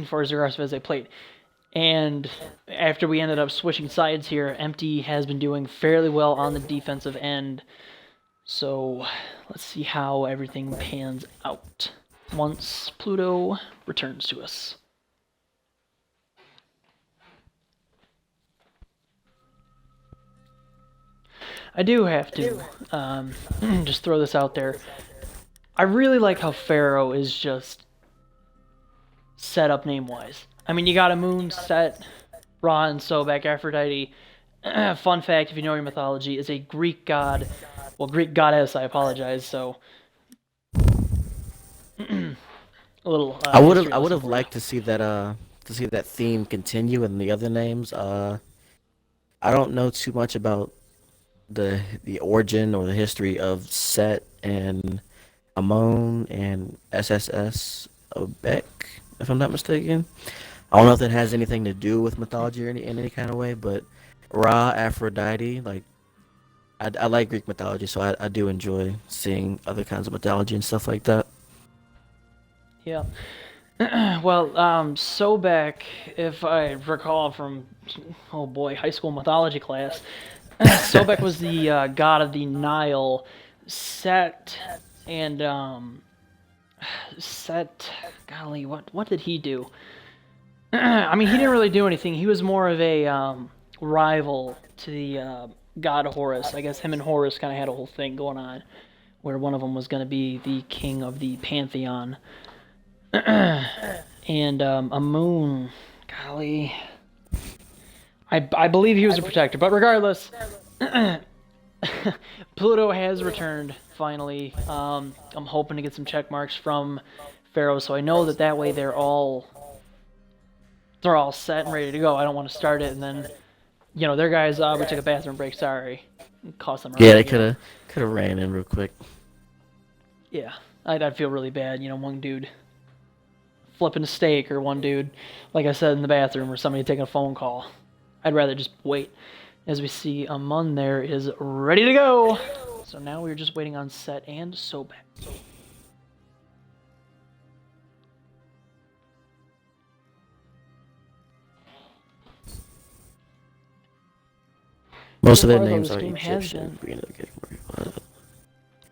Speaker 1: for as aggressive as they played. And after we ended up switching sides here, Empty has been doing fairly well on the defensive end. So let's see how everything pans out once Pluto returns to us. I do have to just throw this out there. I really like how Pharaoh is just set up name-wise. I mean, you got a moon, Set, Ra, and Sobek. Aphrodite, fun fact, if you know your mythology, is a Greek god. Well, Greek goddess, I apologize, so... a little,
Speaker 2: I would
Speaker 1: history
Speaker 2: have
Speaker 1: lesson for you.
Speaker 2: liked to see that theme continue in the other names. I don't know too much about the origin or the history of Set and Amon and SSS Obek, if I'm not mistaken. I don't know if that has anything to do with mythology or in any kind of way, but Ra, Aphrodite, like I like Greek mythology, so I do enjoy seeing other kinds of mythology and stuff like that.
Speaker 1: Yeah. Well, Sobek, if I recall from, oh boy, high school mythology class, Sobek was the god of the Nile. Set and Set. Golly, what did he do? I mean, he didn't really do anything. He was more of a rival to the god Horus. I guess him and Horus kind of had a whole thing going on, where one of them was going to be the king of the pantheon. And Amun, golly, I believe he was a protector. But regardless, Pluto has returned finally. I'm hoping to get some check marks from Pharaoh, so I know that way they're all set and ready to go. I don't want to start it and then, their guys, we took a bathroom break. Sorry, it cost them.
Speaker 2: Yeah, they could have ran in real quick.
Speaker 1: Yeah, I'd feel really bad. One dude flipping a steak, or one dude, like I said, in the bathroom, or somebody taking a phone call. I'd rather just wait. As we see, Amun there is ready to go. So now we're just waiting on Set and Sobek.
Speaker 2: Most of their
Speaker 1: So far,
Speaker 2: names
Speaker 1: this
Speaker 2: are
Speaker 1: game has
Speaker 2: Egyptian.
Speaker 1: been-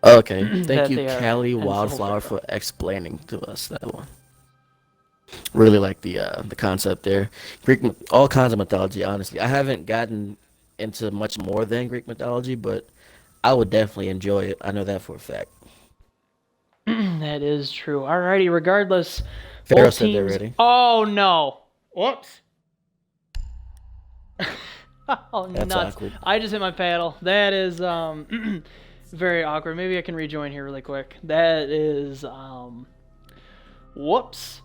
Speaker 2: Okay, thank
Speaker 1: That
Speaker 2: you,
Speaker 1: they are,
Speaker 2: Callie
Speaker 1: and it's the whole
Speaker 2: Wildflower,
Speaker 1: thing.
Speaker 2: for explaining to us that one. Really like the concept there. All kinds of mythology. Honestly, I haven't gotten into much more than Greek mythology, but I would definitely enjoy it. I know that for a fact.
Speaker 1: That is true. Alrighty, regardless,
Speaker 2: Pharaoh
Speaker 1: both
Speaker 2: said they're
Speaker 1: teams.
Speaker 2: ready.
Speaker 1: Oh no! Whoops! Oh,
Speaker 2: That's
Speaker 1: nuts!
Speaker 2: awkward.
Speaker 1: I just hit my paddle. That is very awkward. Maybe I can rejoin here really quick. That is whoops.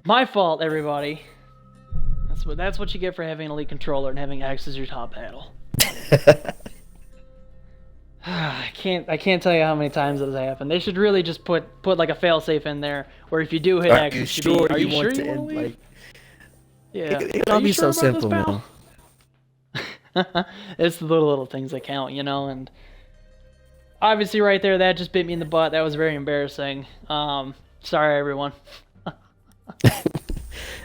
Speaker 1: My fault, everybody. That's what you get for having an elite controller and having X as your top paddle. I can't tell you how many times it has happened. They should really just put like a failsafe in there, where if you do hit X, it should be, are you sure you want to leave?
Speaker 2: Like,
Speaker 1: Yeah.
Speaker 2: it can all be so simple, man.
Speaker 1: It's the little things that count, and obviously right there, that just bit me in the butt. That was very embarrassing. Sorry, everyone.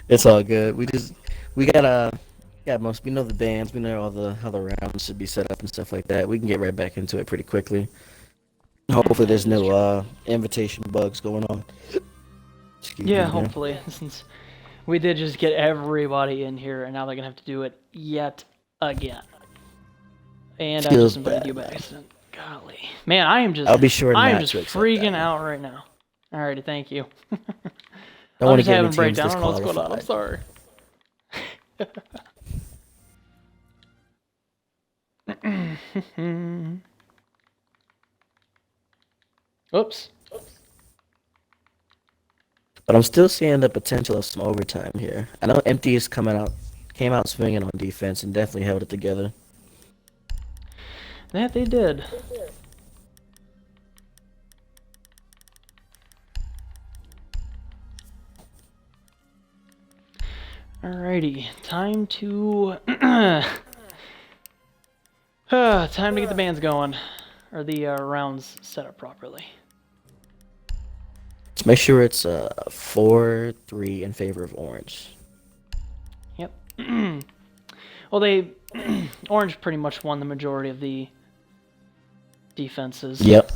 Speaker 2: It's all good. We got most. We know the bands. We know how the rounds should be set up and stuff like that. We can get right back into it pretty quickly. Hopefully, there's no invitation bugs going on. Excuse me,
Speaker 1: Yeah,
Speaker 2: man.
Speaker 1: hopefully, since we did just get everybody in here, and now they're gonna have to do it yet again. And I
Speaker 2: Feels
Speaker 1: just invited
Speaker 2: bad,
Speaker 1: you by
Speaker 2: man.
Speaker 1: accident. Golly, man,
Speaker 2: I'll be sure
Speaker 1: I am
Speaker 2: not
Speaker 1: just
Speaker 2: to accept
Speaker 1: freaking
Speaker 2: that.
Speaker 1: out right now. Alrighty, thank you.
Speaker 2: Don't
Speaker 1: I'm
Speaker 2: want to
Speaker 1: just
Speaker 2: get
Speaker 1: having
Speaker 2: any
Speaker 1: a
Speaker 2: teams
Speaker 1: breakdown. I don't know what's going on. I'm
Speaker 2: disqualified.
Speaker 1: sorry. Oops.
Speaker 2: But I'm still seeing the potential of some overtime here. I know Empty is came out swinging on defense and definitely held it together.
Speaker 1: That they did. Alrighty, time to time to get the bands going, or the rounds set up properly.
Speaker 2: Let's make sure it's 4-3 in favor of Orange.
Speaker 1: Yep. Well, Orange pretty much won the majority of the defenses.
Speaker 2: Yep.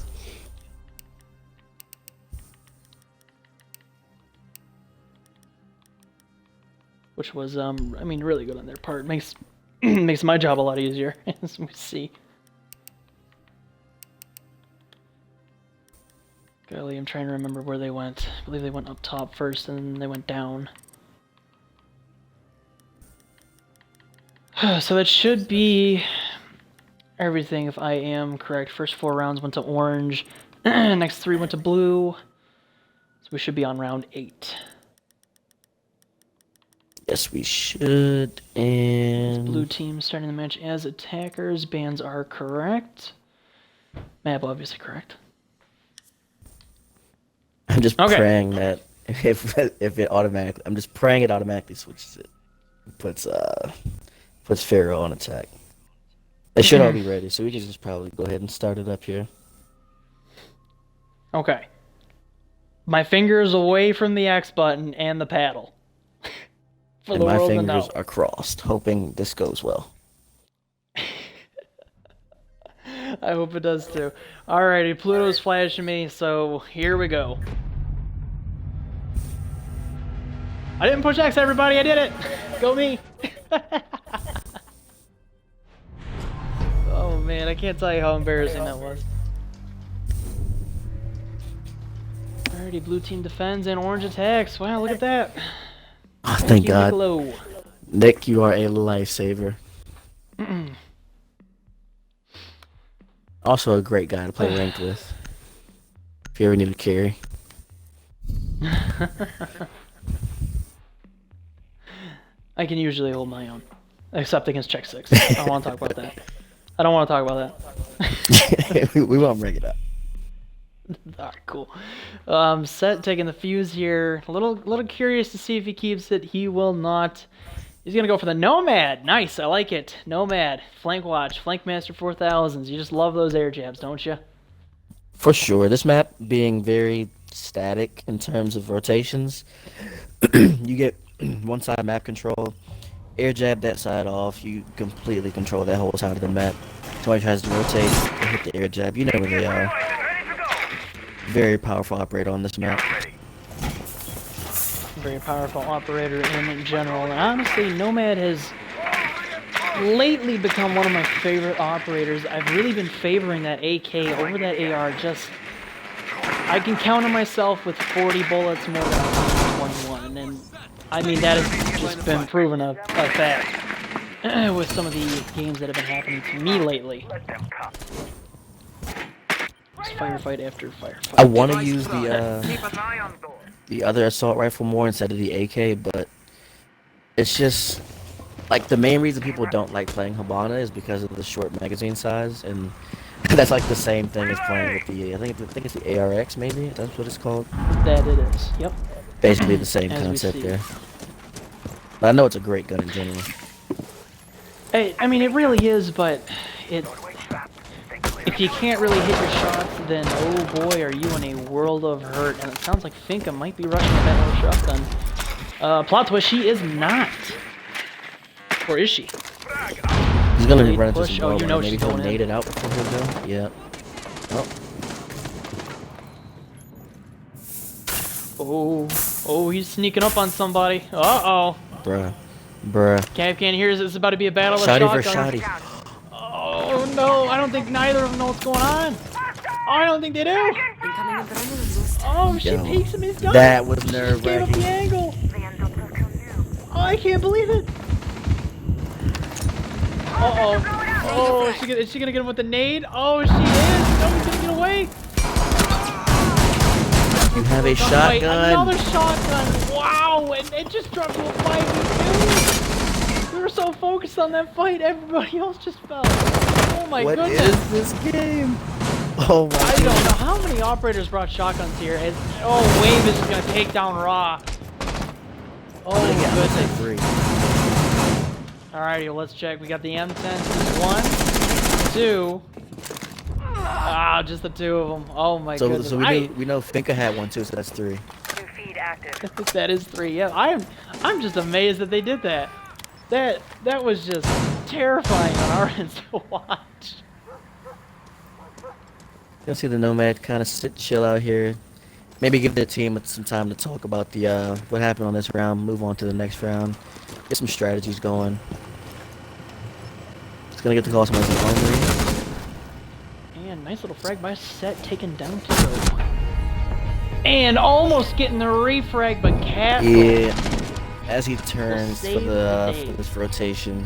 Speaker 1: Which was, I mean, really good on their part. Makes my job a lot easier, as we see. Golly, I'm trying to remember where they went. I believe they went up top first, and then they went down. So that should be everything, if I am correct. First 4 rounds went to Orange. Next 3 went to Blue. So we should be on round 8.
Speaker 2: Yes, we should. And
Speaker 1: Blue team starting the match as attackers. Bans are correct. Map obviously correct.
Speaker 2: I'm just
Speaker 1: Okay.
Speaker 2: praying that if it automatically, I'm just praying it automatically switches it. Puts Pharaoh on attack. They should all be ready, so we can just probably go ahead and start it up here.
Speaker 1: Okay. My finger is away from the X button and the paddle. For
Speaker 2: And
Speaker 1: the
Speaker 2: my
Speaker 1: world to
Speaker 2: fingers
Speaker 1: know.
Speaker 2: are crossed, hoping this goes well.
Speaker 1: I hope it does too. Alrighty, Pluto's flashing me, so here we go. I didn't push X, everybody. I did it. Go me. Oh man, I can't tell you how embarrassing that was. Alrighty, blue team defends and orange attacks. Wow, look at that.
Speaker 2: Oh, thank
Speaker 1: you,
Speaker 2: God.
Speaker 1: Niccolo.
Speaker 2: Nick, you are a lifesaver. Also a great guy to play ranked with. If you ever need a carry.
Speaker 1: I can usually hold my own. Except against check 6. I don't want to talk about that. I don't want to talk about that.
Speaker 2: we won't bring it up.
Speaker 1: Alright, cool. Set taking the fuse here. A little curious to see if he keeps it. He will not. He's gonna go for the Nomad. Nice, I like it. Nomad, flank watch, flank master 4000s. You just love those air jabs, don't you?
Speaker 2: For sure. This map being very static in terms of rotations. You get one side map control, air jab that side off, you completely control that whole side of the map. Somebody tries to rotate and hit the air jab, you know where they are. Very powerful operator on this map.
Speaker 1: Very powerful operator in general. And honestly, Nomad has lately become one of my favorite operators. I've really been favoring that AK over that AR. Just, I can count on myself with 40 bullets more than 121. And I mean, that has just been proven a fact with some of the games that have been happening to me lately. It's firefight after firefight.
Speaker 2: I want to use the other assault rifle more instead of the AK, but it's just like the main reason people don't like playing Habana is because of the short magazine size, and that's like the same thing as playing with the I think it's the ARX, maybe that's what it's called.
Speaker 1: That it is. Yep.
Speaker 2: Basically the same
Speaker 1: As we
Speaker 2: concept
Speaker 1: see.
Speaker 2: there. But I know it's a great gun in general.
Speaker 1: Hey, I mean, it really is, but if you can't really hit your shots, then oh boy, are you in a world of hurt. And it sounds like Finka might be rushing with that little shotgun. Plot twist, she is not. Or is she?
Speaker 2: He's gonna
Speaker 1: Wait,
Speaker 2: run into
Speaker 1: push.
Speaker 2: some
Speaker 1: Oh,
Speaker 2: wall,
Speaker 1: you know
Speaker 2: maybe
Speaker 1: she's
Speaker 2: he'll
Speaker 1: going in.
Speaker 2: nade it out before he'll go. Yeah. Oh,
Speaker 1: Oh, he's sneaking up on somebody. Uh-oh.
Speaker 2: bruh.
Speaker 1: Cav can't hear us. It's about to be a battle of
Speaker 2: Shotty for
Speaker 1: shotguns.
Speaker 2: shotty.
Speaker 1: Oh no, I don't think neither of them know what's going on. Oh, I don't think they do. Oh, she
Speaker 2: Yo,
Speaker 1: peeks him, he's done.
Speaker 2: that was
Speaker 1: She just gave up
Speaker 2: nerve-wracking.
Speaker 1: the angle. Oh, I can't believe it. Uh-oh. Oh, is she gonna get him with the nade? Oh, she is. No, he's gonna get away.
Speaker 2: You have a
Speaker 1: Wait,
Speaker 2: shotgun.
Speaker 1: another shotgun. Wow, and it just dropped to a 5v2. We were so focused on that fight, everybody else just fell. Oh my
Speaker 2: What
Speaker 1: goodness.
Speaker 2: is this game? Oh my
Speaker 1: I don't
Speaker 2: goodness.
Speaker 1: know how many operators brought shotguns here. Oh, Wave is just gonna take down Raw. Oh
Speaker 2: I'm gonna
Speaker 1: goodness.
Speaker 2: say 3.
Speaker 1: Alrighty, well, let's check. We got the M10. 1, 2. Ah, just the 2 of them. Oh my goodness.
Speaker 2: So we know Finka had one too, so that's 3.
Speaker 3: New feed active.
Speaker 1: That is 3. Yeah, I'm just amazed that they did that. That was just terrifying on our end to watch.
Speaker 2: You'll see the Nomad kind of sit chill out here. Maybe give their team some time to talk about the what happened on this round. Move on to the next round. Get some strategies going. It's gonna get the call someone's only.
Speaker 1: And nice little frag by Set taken down to go. And almost getting the refrag, but Cat.
Speaker 2: Yeah. As he turns for
Speaker 1: save the day.
Speaker 2: this rotation,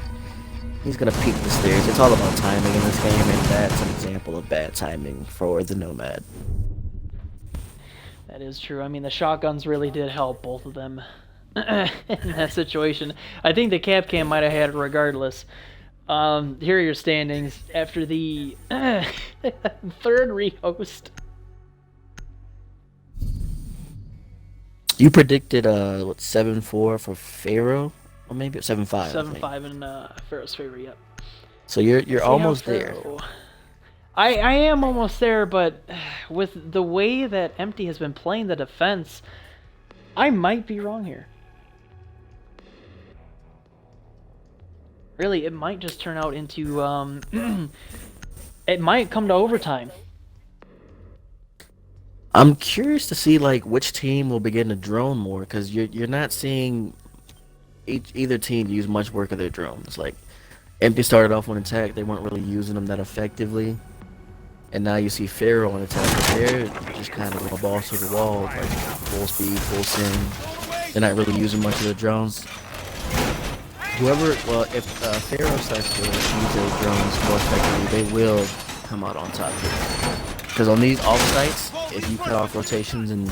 Speaker 2: he's gonna peek the stairs. It's all about timing in this game, and that's an example of bad timing for the Nomad.
Speaker 1: That is true. I mean, the shotguns really did help both of them in that situation. I think the cap cam might have had it regardless. Here are your standings after the third rehost.
Speaker 2: You predicted what 7-4 for Pharaoh, or maybe 7-5.
Speaker 1: 7-5 in Pharaoh's favor, yep.
Speaker 2: So you're
Speaker 1: See how
Speaker 2: almost there.
Speaker 1: Pharaoh- I am almost there, but with the way that Empty has been playing the defense, I might be wrong here. really, it might just turn out into, it might come to overtime.
Speaker 2: I'm curious to see like which team will begin to drone more, because you're not seeing either team use much work of their drones. Like Empty started off on attack, they weren't really using them that effectively, and now you see Pharaoh on attack, but they're just kind of going balls to the wall, like full speed, full sim. They're not really using much of their drones. If Pharaoh starts to use their drones more effectively, they will come out on top here. Because on these offsites, if you cut off rotations and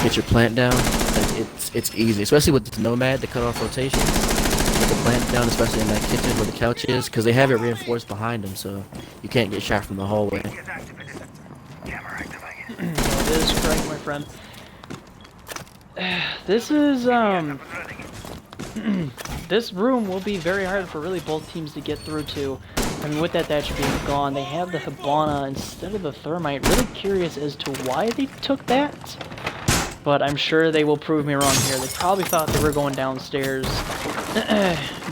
Speaker 2: get your plant down, like it's easy. Especially with the Nomad to cut off rotations, get the plant down, especially in that kitchen where the couch is, because they have it reinforced behind them, so you can't get shot from the hallway.
Speaker 1: That is correct, my friend. This is, this room will be very hard for really both teams to get through to. I mean, with that Thatcher being gone, they have the Hibana instead of the Thermite. Really curious as to why they took that. But I'm sure they will prove me wrong here. They probably thought they were going downstairs.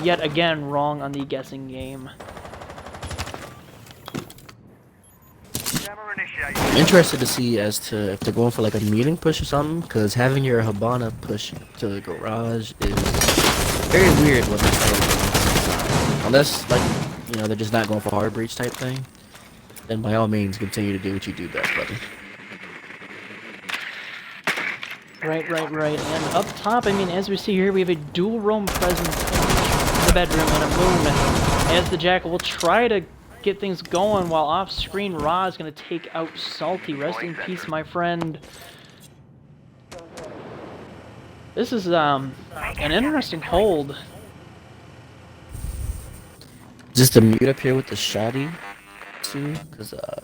Speaker 1: Yet again, wrong on the guessing game.
Speaker 2: I'm interested to see as to if they're going for like a meeting push or something, because having your Hibana push to the garage is very weird when they're unless, like, you know, they're just not going for hard breach type thing, then by all means continue to do what you do best, buddy.
Speaker 1: Right. And up top, I mean, as we see here, we have a dual roam presence in the bedroom and a moon. As the Jackal will try to get things going, while off screen, Ra is going to take out Salty. Rest in peace, my friend. This is an interesting hold.
Speaker 2: Just a mute up here with the Shoddy, too, because I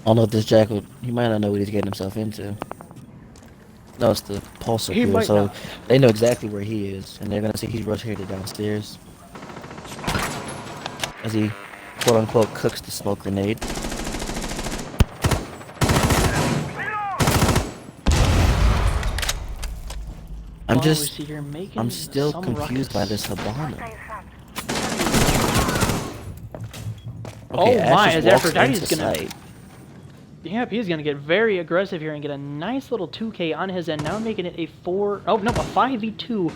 Speaker 2: don't know if this Jackal, he might not know what he's getting himself into. No, it's the Pulsar
Speaker 1: He
Speaker 2: here,
Speaker 1: might
Speaker 2: so
Speaker 1: not.
Speaker 2: they know exactly where he is, and they're gonna see he's rotated downstairs as he, quote unquote, cooks the smoke grenade. I'm still confused by this Hibana. Okay,
Speaker 1: Oh my,
Speaker 2: Ash
Speaker 1: as
Speaker 2: just walks
Speaker 1: Aphrodite's
Speaker 2: into
Speaker 1: gonna...
Speaker 2: sight.
Speaker 1: Yep, he's gonna get very aggressive here and get a nice little 2K on his end, now making it a 5v2.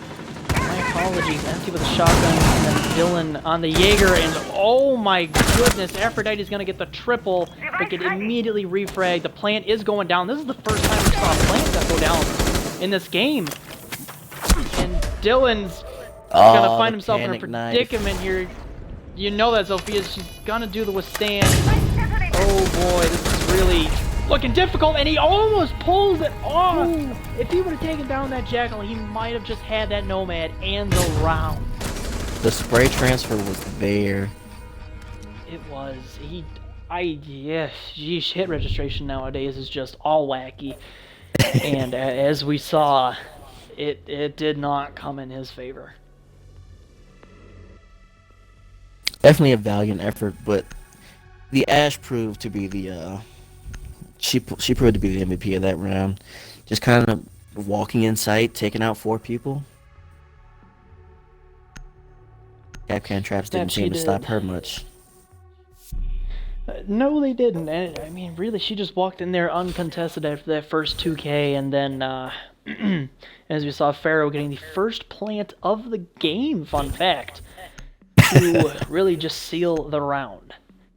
Speaker 1: My apologies, Empty with a shotgun, and then Dylan on the Jaeger, and oh my goodness, Aphrodite's gonna get the triple, but get immediately refragged. The plant is going down. This is the first time we saw a plant that go down in this game. And Dylan's gonna find himself in a predicament here. You know that Sophia's, she's gonna do the withstand. Oh boy, this is really looking difficult, and he almost pulls it off. If he would have taken down that Jackal, he might have just had that Nomad and the round.
Speaker 2: The spray transfer was there.
Speaker 1: It was. Yeesh, hit registration nowadays is just all wacky. And as we saw, it did not come in his favor.
Speaker 2: Definitely a valiant effort, but the Ash proved to be the she proved to be the MVP of that round. Just kind of walking in sight, taking out 4 people. Capcan traps didn't seem to stop her much.
Speaker 1: No, they didn't. And, I mean, really, she just walked in there uncontested after that first 2K, and then, as we saw, Pharaoh getting the first plant of the game, fun fact, to really just seal the round.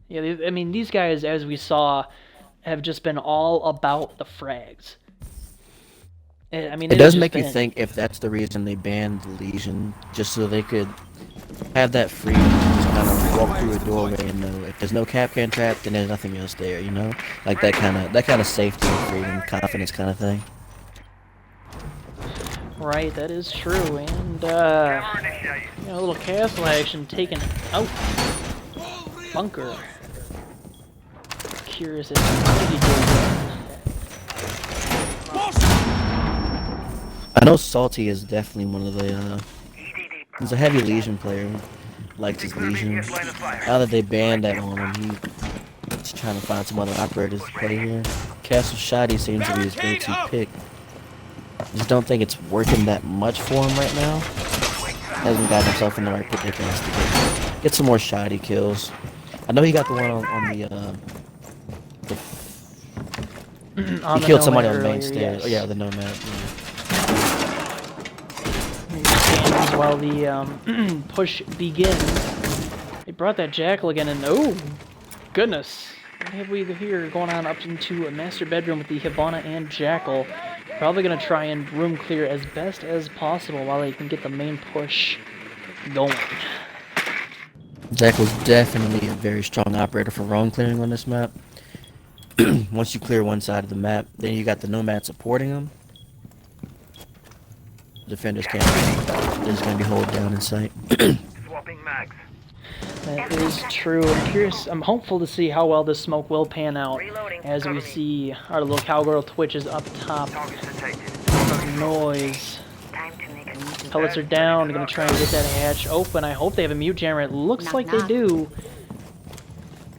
Speaker 1: Yeah, I mean, these guys, as we saw, have just been all about the frags. I mean,
Speaker 2: it does make you think if that's the reason they banned the Legion, just so they could have that freedom to just kind of walk through a doorway and know if there's no Capcan trap, then there's nothing else there, you know? Like that kind of safety and freedom, confidence kind of thing.
Speaker 1: Right, that is true, and a little castle action taken out. Bunker. Curious as to what did he do.
Speaker 2: I know Salty is definitely one of the, he's a heavy Legion player, likes his Legion. Now that they banned that on him, he's trying to find some other operators to play here. Castle Shoddy seems to be his go-to pick. I just don't think it's working that much for him right now. hasn't gotten himself in the right predicaments to get some more shoddy kills. I know he got the one the
Speaker 1: On
Speaker 2: he
Speaker 1: the
Speaker 2: killed somebody
Speaker 1: Nomad
Speaker 2: on the main
Speaker 1: earlier,
Speaker 2: stairs. Oh,
Speaker 1: yes.
Speaker 2: yeah, the Nomad.
Speaker 1: Stands while the push begins. They brought that Jackal again, and oh, goodness. What have we here going on up into a master bedroom with the Hibana and Jackal? Probably going to try and room clear as best as possible while they can get the main push going.
Speaker 2: Jack was definitely a very strong operator for roam clearing on this map. Once you clear one side of the map, then you got the Nomad supporting them. Defenders can't. They're just gonna be hold down in sight.
Speaker 3: Swapping mags.
Speaker 1: That is true. I'm curious. I'm hopeful to see how well this smoke will pan out as we see our little cowgirl twitches up top.
Speaker 3: Targets detected.
Speaker 1: Noise.
Speaker 3: Time to make a
Speaker 1: Pellets are down. They're gonna try and get that hatch open. I hope they have a mute jammer. It looks like they do.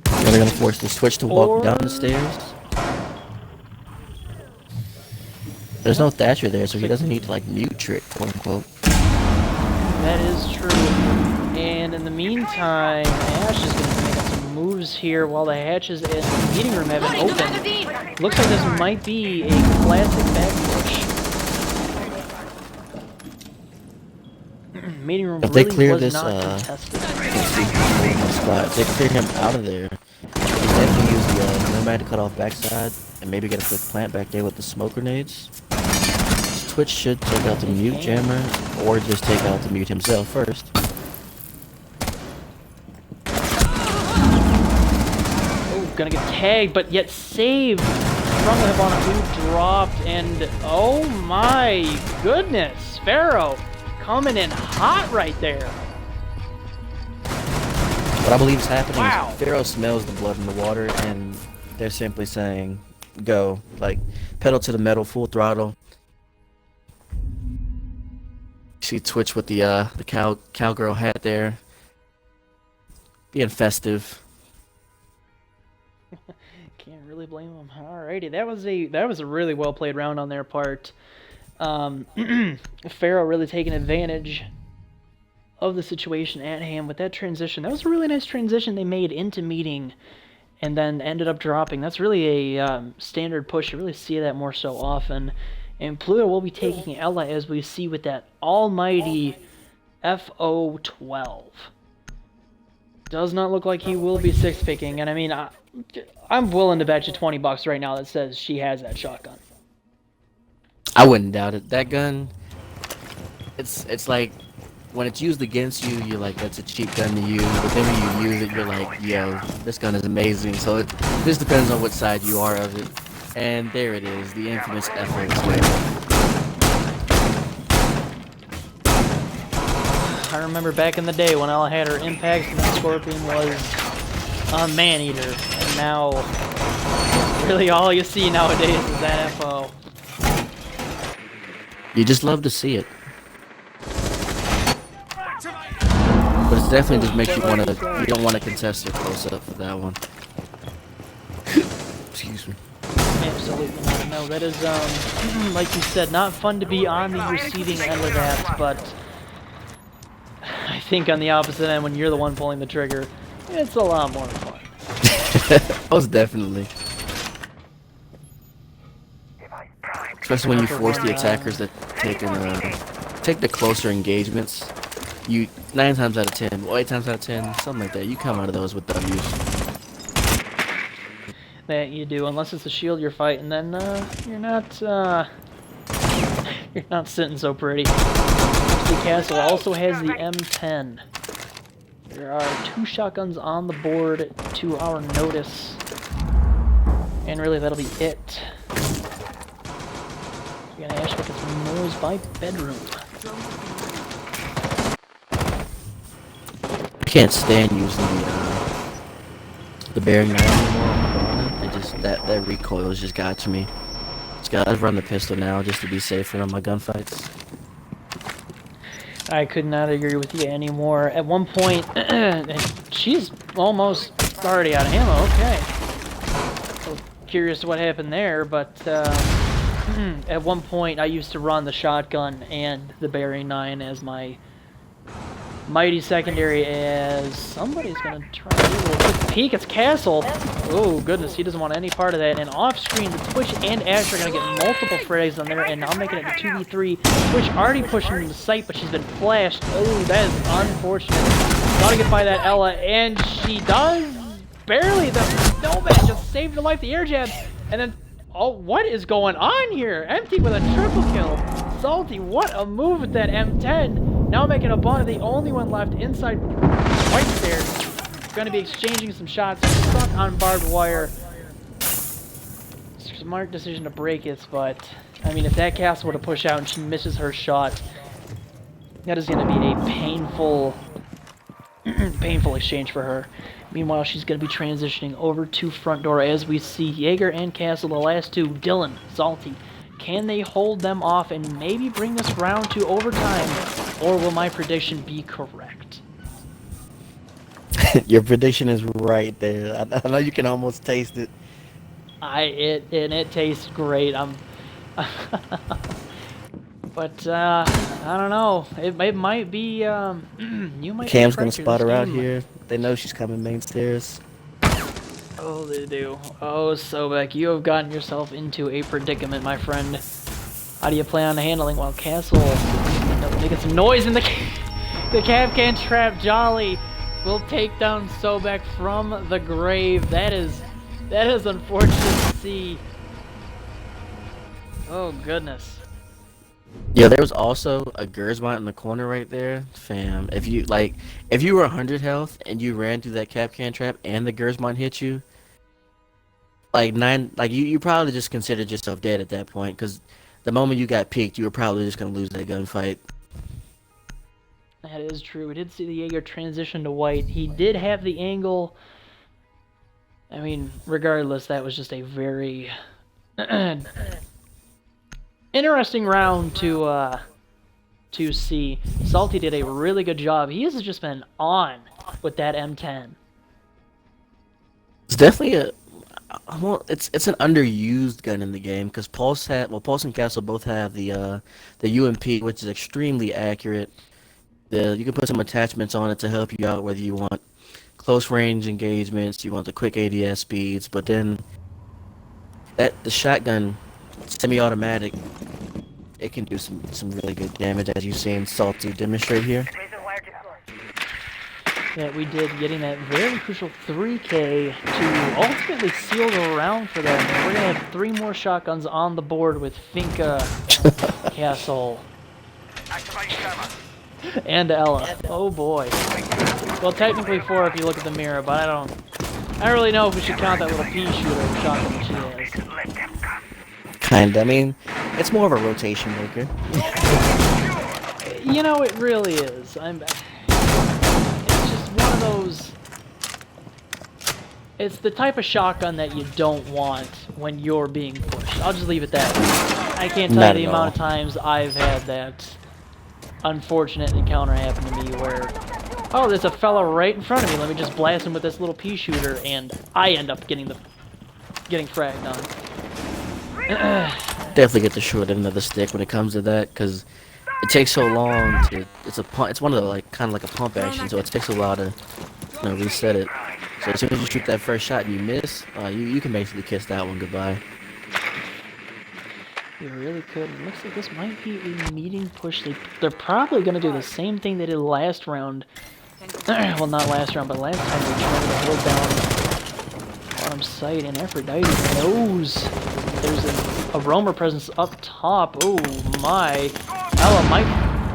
Speaker 2: They're gonna force the switch to walk down the stairs. There's no Thatcher there, so he doesn't need to like mute trick, quote unquote.
Speaker 1: That is true. And in the meantime, Ash is going to make some moves here while the hatches in the meeting room have been open. Looks like this might be a classic back push. Meeting room
Speaker 2: If they
Speaker 1: really
Speaker 2: clear
Speaker 1: was
Speaker 2: this,
Speaker 1: not contested.
Speaker 2: spot, if they clear him out of there, they definitely use the Nomad to cut off backside and maybe get a quick plant back there with the smoke grenades. Twitch should take out the mute jammer or just take out the mute himself first.
Speaker 1: Gonna get tagged, but yet saved from the Hibana who dropped, and oh my goodness, Pharaoh coming in hot right there.
Speaker 2: What I believe is happening
Speaker 1: Wow.
Speaker 2: is Pharaoh smells the blood in the water, and they're simply saying, go. Like, pedal to the metal, full throttle. See Twitch with the cowgirl hat there. Being festive.
Speaker 1: Can't really blame them. Alrighty, that was a really well played round on their part. Pharaoh really taking advantage of the situation at hand with that transition. That was a really nice transition they made into meeting, and then ended up dropping. That's really a standard push. You really see that more so often. And Pluto will be taking Ella as we see with that almighty FO12. Does not look like he will be six picking, and I mean, I'm willing to bet you $20 right now that says she has that shotgun.
Speaker 2: I wouldn't doubt it. That gun, it's like, when it's used against you, you're like, that's a cheap gun to use. But then when you use it, you're like, yo, this gun is amazing. So it just depends on what side you are of it. And there it is, the infamous FO12.
Speaker 1: I remember back in the day when Ella had her impacts and the Scorpion was a man-eater. And now, really all you see nowadays is that FO.
Speaker 2: You just love to see it. But it definitely just makes you you don't want to contest it close up for that one. Excuse me.
Speaker 1: Absolutely not. No, that is, like you said, not fun to be on the receiving end of that, but I think on the opposite end, when you're the one pulling the trigger, it's a lot more fun.
Speaker 2: Most definitely. Especially when you force the attackers to take the closer engagements. You 9 times out of 10, or 8 times out of 10, something like that. You come out of those with W's.
Speaker 1: That you do, unless it's a shield you're fighting, then you're not sitting so pretty. The castle also has the M10. There are 2 shotguns on the board to our notice, and really that'll be it. We're gonna actually get some noise by bedroom.
Speaker 2: I can't stand using the bearing 9 anymore. It just that recoil just got to me. I've run the pistol now just to be safer on my gunfights.
Speaker 1: I could not agree with you anymore. At one point, she's almost already out of ammo. Okay. So curious what happened there, but at one point I used to run the shotgun and the bearing 9 as my mighty secondary as somebody's gonna try to do a little quick peek. It's Castle. Oh goodness, he doesn't want any part of that. And off screen, the Twitch and Ash are gonna get multiple frags on there, and now making it a 2v3. Twitch already pushing into sight, but she's been flashed. Oh, that is unfortunate. Gotta get by that Ella, and she does barely. The Nomad just saved her life. The air jab, and then oh, what is going on here? Empty with a triple kill. Salty, what a move with that M10. Now making a bond, the only one left inside White Stairs. Going to be exchanging some shots. Stuck on barbed wire. Smart decision to break it, but I mean, if that castle were to push out and she misses her shot, that is going to be a painful, painful exchange for her. Meanwhile, she's going to be transitioning over to front door as we see Jaeger and Castle, the last two. Dylan, Salty. Can they hold them off and maybe bring this round to overtime? Or will my prediction be correct?
Speaker 2: Your prediction is right there. I know you can almost taste it.
Speaker 1: It tastes great. But I don't know. It might be you might.
Speaker 2: Cam's gonna spot her out here. They know she's coming main stairs.
Speaker 1: Oh, they do. Oh, Sobek, you have gotten yourself into a predicament, my friend. How do you plan on handling while Castle making some noise in the Capcan trap? Jolly will take down Sobek from the grave. That is unfortunate to see. Oh goodness.
Speaker 2: Yeah, there was also a Gersmont in the corner right there, fam. If you were 100 health and you ran through that Capcan trap and the Gersmont hit you, you probably just considered yourself dead at that point, because the moment you got peeked, you were probably just gonna lose that gunfight.
Speaker 1: That is true. We did see the Jaeger transition to white. He did have the angle. I mean, regardless, that was just a very interesting round to see. Salty did a really good job. He has just been on with that M10.
Speaker 2: It's definitely it's an underused gun in the game, because Pulse and Castle both have the UMP, which is extremely accurate. You can put some attachments on it to help you out, whether you want close range engagements, you want the quick ADS speeds, but then the shotgun, semi-automatic, it can do some really good damage, as you've seen Salty demonstrate here.
Speaker 1: Yeah, we did, getting that very crucial 3K to ultimately seal the round for them. And we're going to have 3 more shotguns on the board with Finka, Castle, and Ella. Oh boy. Well, technically 4 if you look at the mirror, but I don't really know if we should count that little pea shooter shotgun that she has.
Speaker 2: Kinda. I mean, it's more of a rotation maker.
Speaker 1: You know, it really is. It's just one of those. It's the type of shotgun that you don't want when you're being pushed. I'll just leave it that. I can't tell you the amount of times I've had that unfortunate encounter happen to me where, oh, there's a fella right in front of me. Let me just blast him with this little pea shooter, and I end up getting fragged on.
Speaker 2: Definitely get the short end of the stick when it comes to that, because it takes so long to. It's one of the kind of like a pump action, so it takes a while to reset it. So as soon as you shoot that first shot and you miss, you can basically kiss that one goodbye.
Speaker 1: You really could. It looks like this might be a meeting push. They're probably going to do the same thing they did last round. Well, not last round, but last time they tried to hold down bottom site, and Aphrodite knows there's a roamer presence up top. Oh my. Ella might...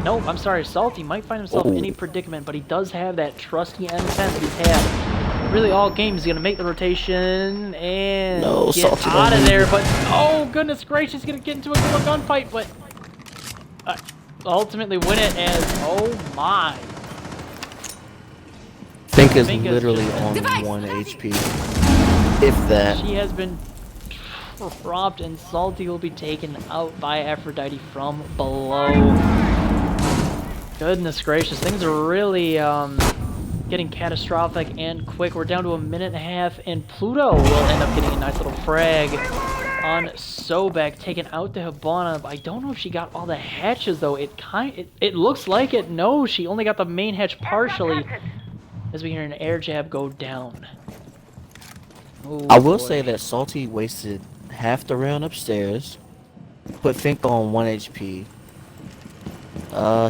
Speaker 1: Nope, I'm sorry. Salty might find himself in a predicament, but he does have that trusty M10 that he's had really all game. He's going to make the rotation and get out of there, but oh goodness gracious, he's going to get into a gunfight, but ultimately win it as, oh my.
Speaker 2: Finka's literally on 1 HP, if that.
Speaker 1: She has been robbed, and Salty will be taken out by Aphrodite from below. Goodness gracious, things are really getting catastrophic and quick. We're down to a minute and a half, and Pluto will end up getting a nice little frag. on Sobek, taking out the Hibana. I don't know if she got all the hatches though. It looks like it. No, she only got the main hatch partially. As we hear an air jab go down. Oh,
Speaker 2: I will
Speaker 1: boy.
Speaker 2: say that Salty wasted half the round upstairs. Put Fink on 1 HP.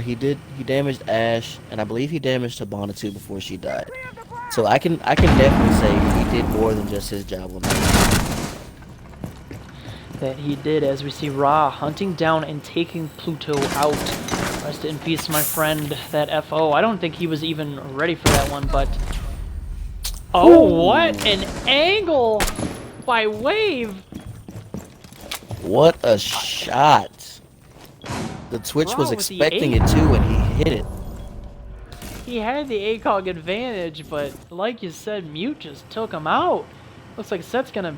Speaker 2: He damaged Ash, and I believe he damaged Hibana too before she died. So I can definitely say he did more than just his job on that.
Speaker 1: That he did, as we see Ra hunting down and taking Pluto out. Rest in peace, my friend, that FO. I don't think he was even ready for that one, but... Oh, what an angle by Wave!
Speaker 2: What a shot! The Twitch
Speaker 1: Ra
Speaker 2: was
Speaker 1: with the
Speaker 2: expecting
Speaker 1: aim.
Speaker 2: it too, and he hit it.
Speaker 1: He had the ACOG advantage, but like you said, Mute just took him out. Looks like Set's gonna...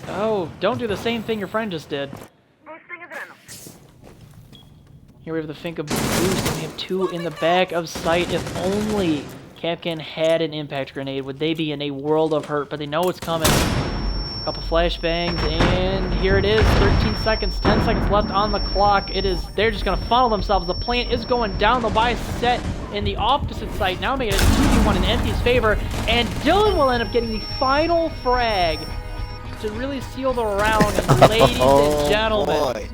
Speaker 1: Oh, don't do the same thing your friend just did.
Speaker 3: Boosting adrenaline.
Speaker 1: Here we have the Finka boost, and we have 2 in the back of sight. If only Capcan had an impact grenade, would they be in a world of hurt? But they know it's coming. Couple flashbangs, and here it is. 13 seconds, 10 seconds left on the clock. They're just gonna funnel themselves. The plant is going down. They'll buy Set in the opposite site. Now making it a 2v1 in Empty's favor, and Dylan will end up getting the final frag to really seal the round. And ladies and gentlemen,
Speaker 2: Boy.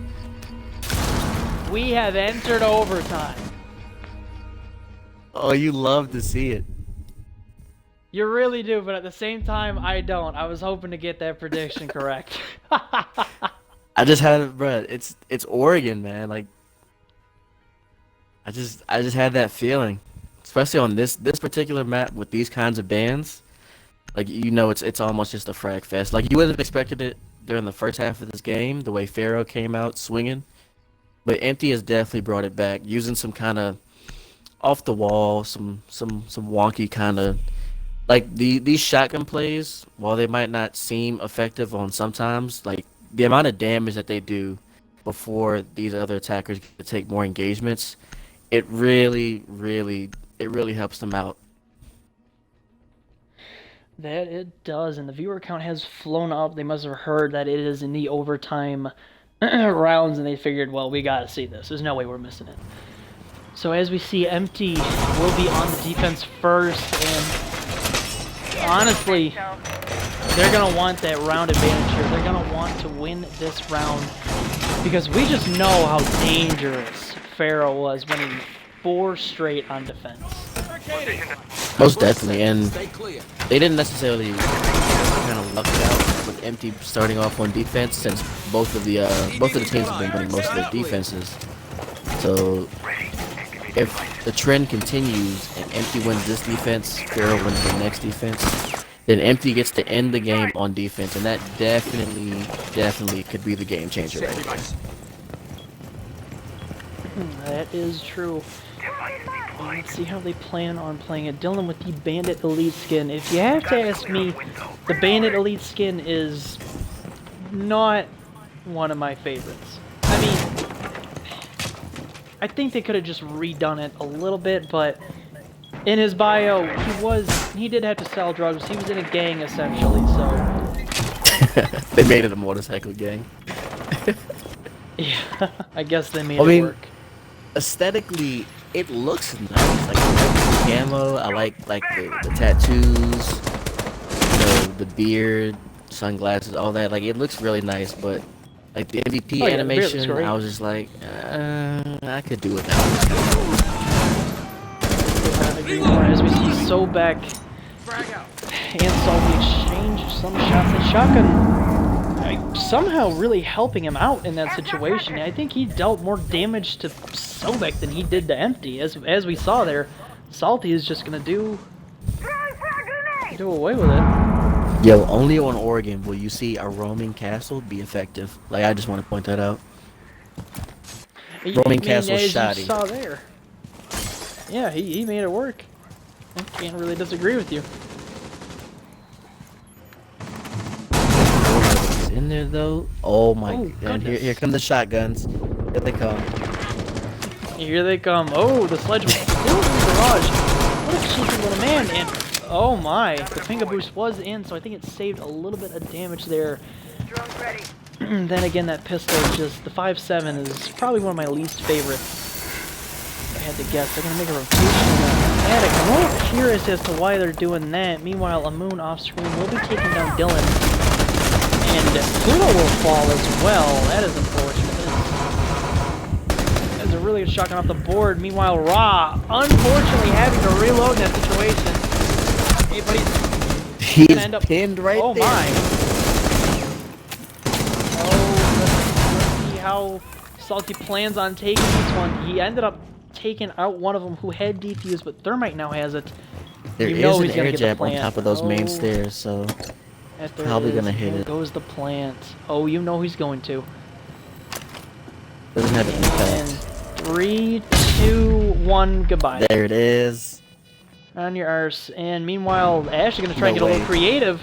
Speaker 1: we have entered overtime.
Speaker 2: Oh, you love to see it.
Speaker 1: You really do, but at the same time, I don't. I was hoping to get that prediction correct.
Speaker 2: I just had it, bruh. It's Oregon, man. Like, I just had that feeling, especially on this particular map with these kinds of bands. Like, you know, it's almost just a frag fest. Like, you wouldn't have expected it during the first half of this game, the way Pharaoh came out swinging. But Empty has definitely brought it back, using some kind of off the wall, some wonky kind of. Like, these shotgun plays, while they might not seem effective on sometimes, like, the amount of damage that they do before these other attackers get to take more engagements, it really helps them out.
Speaker 1: That it does, and the viewer count has flown up. They must have heard that it is in the overtime rounds, and they figured, well, we gotta see this. There's no way we're missing it. So as we see, Empty will be on the defense first, and honestly, they're going to want that round advantage here. They're going to want to win this round because we just know how dangerous Pharaoh was winning 4 straight on defense.
Speaker 2: Most definitely, and they didn't necessarily kind of luck it out with Empty starting off on defense, since both of the teams have been winning most of their defenses. So if the trend continues and Empty wins this defense, Pharaoh wins the next defense, then Empty gets to end the game on defense, and that definitely could be the game changer right there.
Speaker 1: That is true. Let's see how they plan on playing it. Dylan with the Bandit Elite skin. If you have to ask me, the Bandit Elite skin is not one of my favorites. I mean, I think they could have just redone it a little bit, but in his bio, he did have to sell drugs. He was in a gang, essentially, so...
Speaker 2: They made it a motorcycle gang.
Speaker 1: Yeah, I guess they made it work.
Speaker 2: Aesthetically, it looks nice. Like, I like the camo, I like the tattoos, the beard, sunglasses, all that. Like, it looks really nice, but like the MVP animation, I was just like, I could do without it.
Speaker 1: As we see Sobek and Salty exchange some shots at shotgun, somehow really helping him out in that situation. I think he dealt more damage to Sobek than he did to Empty. As we saw there, Salty is just gonna do away with it.
Speaker 2: Yo, only on Oregon will you see a roaming castle be effective. Like, I just want to point that out. Roaming castle shoddy.
Speaker 1: You saw there. Yeah, he made it work. I can't really disagree with you.
Speaker 2: He's in there though. Oh my! And here come the shotguns. Here they come.
Speaker 1: Here they come. Oh, the sledge was still in the garage. What a cheeky little man! And oh my, the finger boost was in, so I think it saved a little bit of damage there.
Speaker 3: Drone's ready.
Speaker 1: Then again, that pistol is just, the 5.7 is probably one of my least favorites. If I had to guess, they're going to make a rotation on Attic. I'm a little curious as to why they're doing that. Meanwhile, Amun off screen will be taking down Dylan. And Pluto will fall as well. That is unfortunate. That's a really good shotgun off the board. Meanwhile, Ra, unfortunately, having to reload in that situation. Hey, but
Speaker 2: He's
Speaker 1: gonna end up
Speaker 2: pinned right there.
Speaker 1: Oh my! Oh, let's see how Salty plans on taking this one. He ended up taking out one of them who had defused, but Thermite now has it.
Speaker 2: There
Speaker 1: You
Speaker 2: is
Speaker 1: know
Speaker 2: an
Speaker 1: he's gonna
Speaker 2: air
Speaker 1: get the
Speaker 2: jab on
Speaker 1: plant.
Speaker 2: top of those main
Speaker 1: Oh.
Speaker 2: stairs, so
Speaker 1: That there
Speaker 2: probably
Speaker 1: is.
Speaker 2: gonna hit
Speaker 1: There
Speaker 2: it.
Speaker 1: goes the plant. Oh, you know he's going to.
Speaker 2: doesn't have an
Speaker 1: And
Speaker 2: impact.
Speaker 1: 3, 2, 1, goodbye.
Speaker 2: There it is.
Speaker 1: On your arse. And meanwhile, Ash is going to try and
Speaker 2: No
Speaker 1: get a little
Speaker 2: way.
Speaker 1: creative.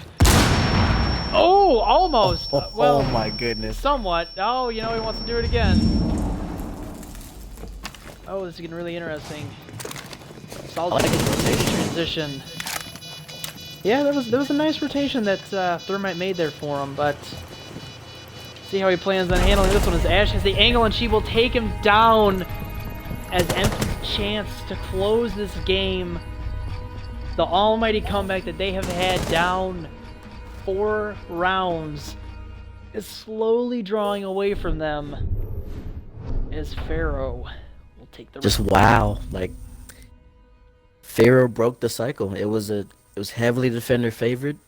Speaker 1: Oh, almost. Well,
Speaker 2: Oh my goodness.
Speaker 1: somewhat. Oh, you know he wants to do it again. Oh, this is getting really interesting. Solid
Speaker 2: I like his rotation.
Speaker 1: transition. Yeah, there was a nice rotation that Thermite made there for him, but see how he plans on handling this one as Ash has the angle and she will take him down as Empty's chance to close this game. The almighty comeback that they have had down 4 rounds is slowly drawing away from them as Pharaoh will take the
Speaker 2: Just wow. Like Pharaoh broke the cycle. It was heavily defender favored,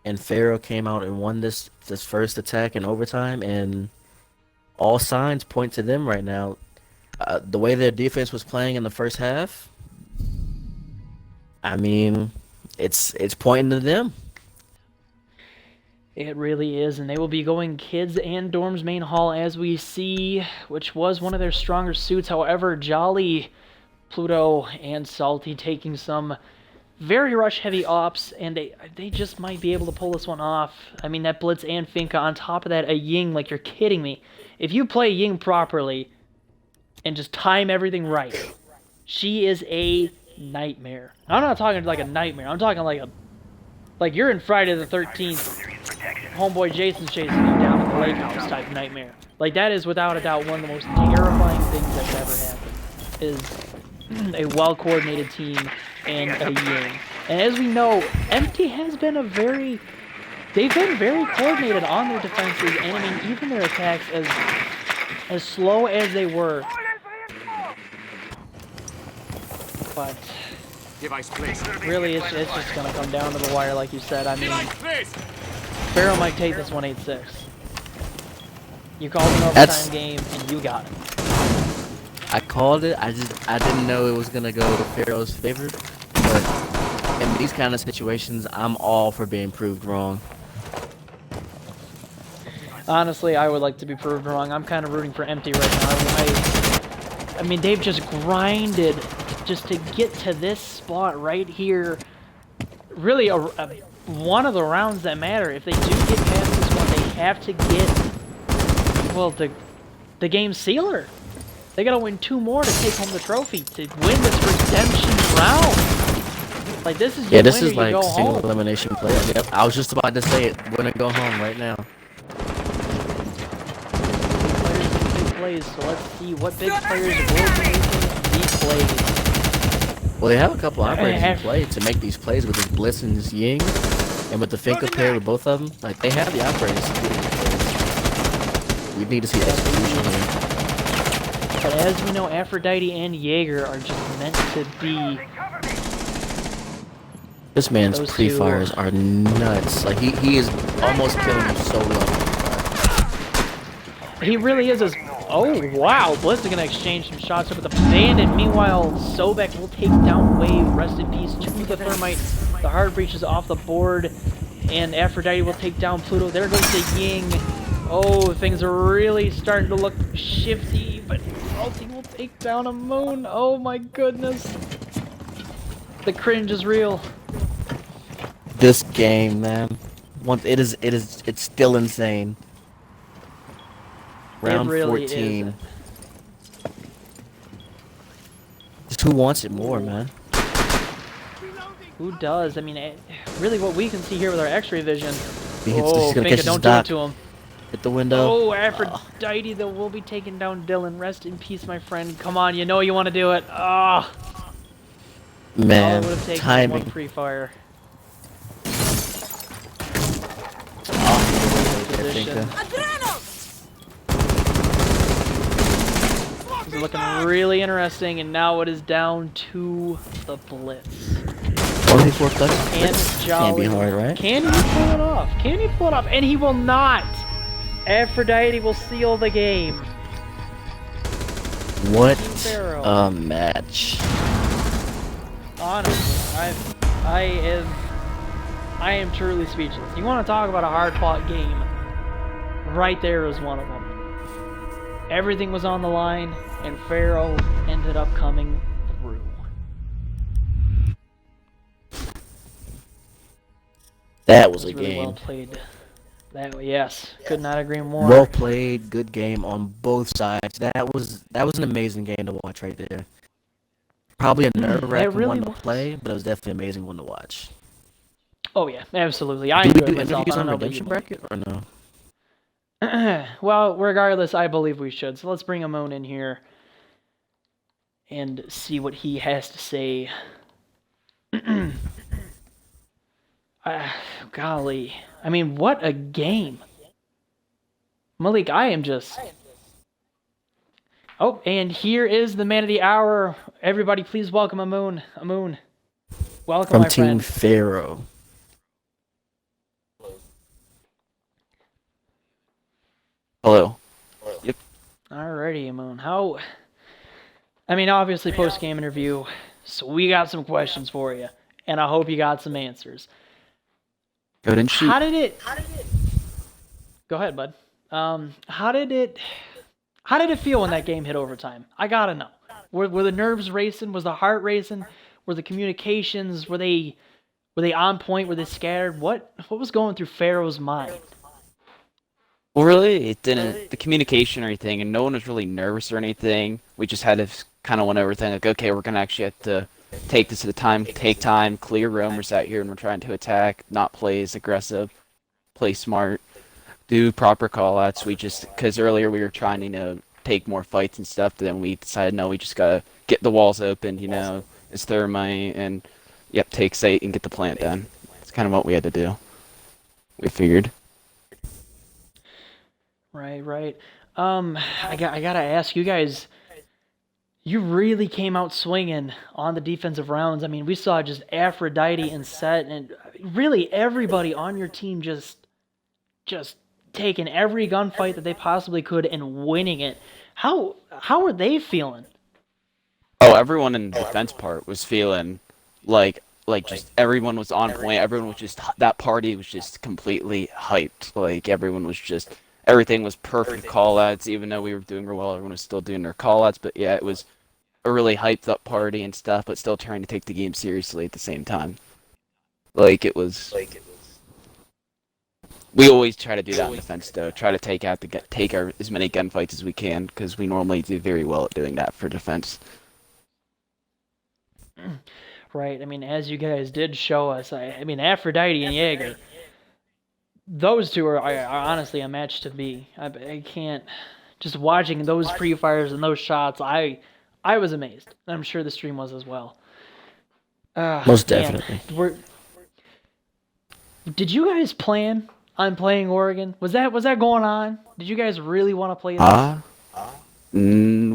Speaker 2: and Pharaoh came out and won this first attack in overtime, and all signs point to them right now. The way their defense was playing in the first half, I mean, it's pointing to them.
Speaker 1: It really is, and they will be going kids and dorms main hall as we see, which was one of their stronger suits. However, Jolly, Pluto, and Salty taking some very rush heavy ops, and they just might be able to pull this one off. I mean, that Blitz and Finka on top of that, a Ying, like you're kidding me. If you play Ying properly and just time everything right, she is a nightmare. I'm not talking like a nightmare. I'm talking like you're in Friday the 13th. Homeboy Jason's chasing you down in the lake house type nightmare. Like that is without a doubt one of the most terrifying things that could ever happen. Is a well-coordinated team and a Ying. And as we know, Empty has been they've been very coordinated on their defenses, and I mean even their attacks as slow as they were. But
Speaker 4: Device placed.
Speaker 1: really, it's just gonna come down to the wire, like you said. I mean,
Speaker 4: Device placed.
Speaker 1: Pharaoh might take this 1-8-6. You called an overtime
Speaker 2: That's-
Speaker 1: game, and you got it.
Speaker 2: I called it. I didn't know it was gonna go to Pharaoh's favor, but in these kind of situations, I'm all for being proved wrong.
Speaker 1: Honestly, I would like to be proved wrong. I'm kind of rooting for Empty right now. I mean, they've just grinded just to get to this spot right here. Really, one of the rounds that matter. If they do get past this one, they have to get, well, the game sealer. They gotta win 2 more to take home the trophy to win this redemption round. Like this is your
Speaker 2: Yeah, this
Speaker 1: win
Speaker 2: is
Speaker 1: or you
Speaker 2: like
Speaker 1: go
Speaker 2: single
Speaker 1: home.
Speaker 2: elimination play. Yep, I was just about to say it. We're gonna go home right now.
Speaker 1: Players make big plays, so let's see what big players will be making these plays.
Speaker 2: Well, they have a couple operators in
Speaker 1: have-
Speaker 2: play to make these plays with this Bliss and this Ying, and with the Finka pair with both of them. Like they have the operators to do these plays. We need to see execution here.
Speaker 1: But as we know, Aphrodite and Jaeger are just meant to be.
Speaker 2: This man's
Speaker 1: Those two-
Speaker 2: pre-fires are nuts. Like he is almost killing you solely on
Speaker 1: He really is. Oh wow! Bliss is gonna exchange some shots up with the Bandit. Meanwhile, Sobek will take down Wave. Rest in peace to the Thermite. The hard breach is off the board, and Aphrodite will take down Pluto. There goes the Ying. Oh, things are really starting to look shifty, but Salty will take down a Moon. Oh my goodness. The cringe is real.
Speaker 2: this game, man. It's still insane. Round
Speaker 1: really
Speaker 2: 14.
Speaker 1: is.
Speaker 2: Just who wants it more, man?
Speaker 1: Who does? I mean, really what we can see here with our x-ray vision.
Speaker 2: He's
Speaker 1: Oh,
Speaker 2: gonna
Speaker 1: Finka,
Speaker 2: catch
Speaker 1: don't
Speaker 2: his
Speaker 1: do it
Speaker 2: dot.
Speaker 1: to him.
Speaker 2: Hit the window.
Speaker 1: Oh,
Speaker 2: Oh,
Speaker 1: Aphrodite, though, will be taking down Dylan. Rest in peace, my friend. Come on, you know you want to do it. Ah, all it
Speaker 2: man,
Speaker 1: would have taken was one
Speaker 2: timing.
Speaker 1: pre-fire.
Speaker 2: Awesome
Speaker 1: Good
Speaker 2: play there,
Speaker 1: position.
Speaker 2: Finka.
Speaker 1: This is looking really interesting, and now it is down to the Blitz.
Speaker 2: 24
Speaker 1: Can
Speaker 2: touch. Can't be
Speaker 1: Jolly...
Speaker 2: hard, right?
Speaker 1: Can he pull it off? Can he pull it off? And he will not! Aphrodite will seal the game.
Speaker 2: What
Speaker 1: Team Pharaoh.
Speaker 2: a match.
Speaker 1: Honestly, I am truly speechless. You want to talk about a hard-fought game? Right there is one of them. Everything was on the line, and Pharaoh ended up coming through.
Speaker 2: That was a
Speaker 1: Really
Speaker 2: game.
Speaker 1: well played. Yes, could not agree more.
Speaker 2: Well played, good game on both sides. That was an amazing game to watch right there. Probably a
Speaker 1: It
Speaker 2: nerve-wracking
Speaker 1: really
Speaker 2: one to
Speaker 1: was.
Speaker 2: play, but it was definitely an amazing one to watch.
Speaker 1: Oh yeah, absolutely. I
Speaker 2: Do we
Speaker 1: enjoyed
Speaker 2: do
Speaker 1: myself.
Speaker 2: interviews
Speaker 1: I
Speaker 2: on
Speaker 1: don't know about you.
Speaker 2: Redemption Bracket or no?
Speaker 1: Well, regardless, I believe we should. So let's bring Amon in here and see what he has to say. Golly. I mean, what a game. Malik, I am just... Oh, and here is the man of the hour. Everybody, please welcome Amon. Amon, welcome,
Speaker 2: From
Speaker 1: my
Speaker 2: Team
Speaker 1: friend.
Speaker 2: Pharaoh.
Speaker 5: Hello.
Speaker 1: Alrighty, Amon. How... I mean, obviously, post-game interview, so we got some questions for you, and I hope you got some answers.
Speaker 5: Go ahead and shoot.
Speaker 1: How did it... Go ahead, bud. How did it feel when that game hit overtime? I gotta know. Were the nerves racing? Was the heart racing? Were the communications, were they on point? Were they scattered? What was going through Pharaoh's mind?
Speaker 5: Well, really, it didn't. The communication or anything, and no one was really nervous or anything. We just had to kind of went over everything. Like, okay, we're gonna actually have to take this at a time, take time, clear room. We're sat here and we're trying to attack, not play as aggressive, play smart, do proper call-outs. We just, because earlier we were trying to, take more fights and stuff, but then we decided, no, we just gotta get the walls open, it's thermite, and, yep, take site and get the plant done. It's kind of what we had to do. We figured.
Speaker 1: Right. I gotta ask you guys. You really came out swinging on the defensive rounds. I mean, we saw just Aphrodite and Set, and really everybody on your team just taking every gunfight that they possibly could and winning it. How are they feeling?
Speaker 5: Oh, everyone in the defense part was feeling like just everyone was on point. Everyone was just that party was just completely hyped. Like everything was perfect call outs. Even though we were doing real well, everyone was still doing their call outs. But yeah, it was a really hyped up party and stuff, but still trying to take the game seriously at the same time. Like it was. We always try to do that in defense, though. Try to take as many gunfights as we can, because we normally do very well at doing that for defense.
Speaker 1: Right. I mean, as you guys did show us, I mean, Aphrodite and Jaeger, those two are honestly a match to be. I can't. Just watching those pre-fires and those shots, I was amazed. I'm sure the stream was as well.
Speaker 2: Most
Speaker 1: man,
Speaker 2: definitely.
Speaker 1: did you guys plan on playing Oregon? Was that going on? Did you guys really want to play this?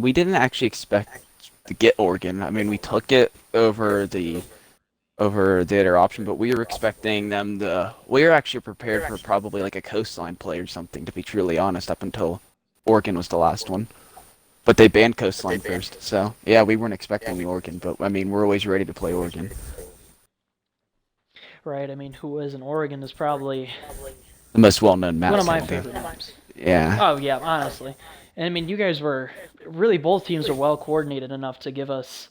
Speaker 5: We didn't actually expect to get Oregon. I mean, we took it over the other option, but we were expecting them to. We were actually prepared for probably like a coastline play or something, to be truly honest, up until Oregon was the last one. But they banned coastline first, so yeah, we weren't expecting the Oregon, but I mean, we're always ready to play Oregon.
Speaker 1: Right. I mean, who is in Oregon is probably
Speaker 5: The most well-known map.
Speaker 1: one of my favorite maps.
Speaker 5: Yeah.
Speaker 1: Oh yeah, honestly. And I mean, you guys were really, both teams are well coordinated enough to give us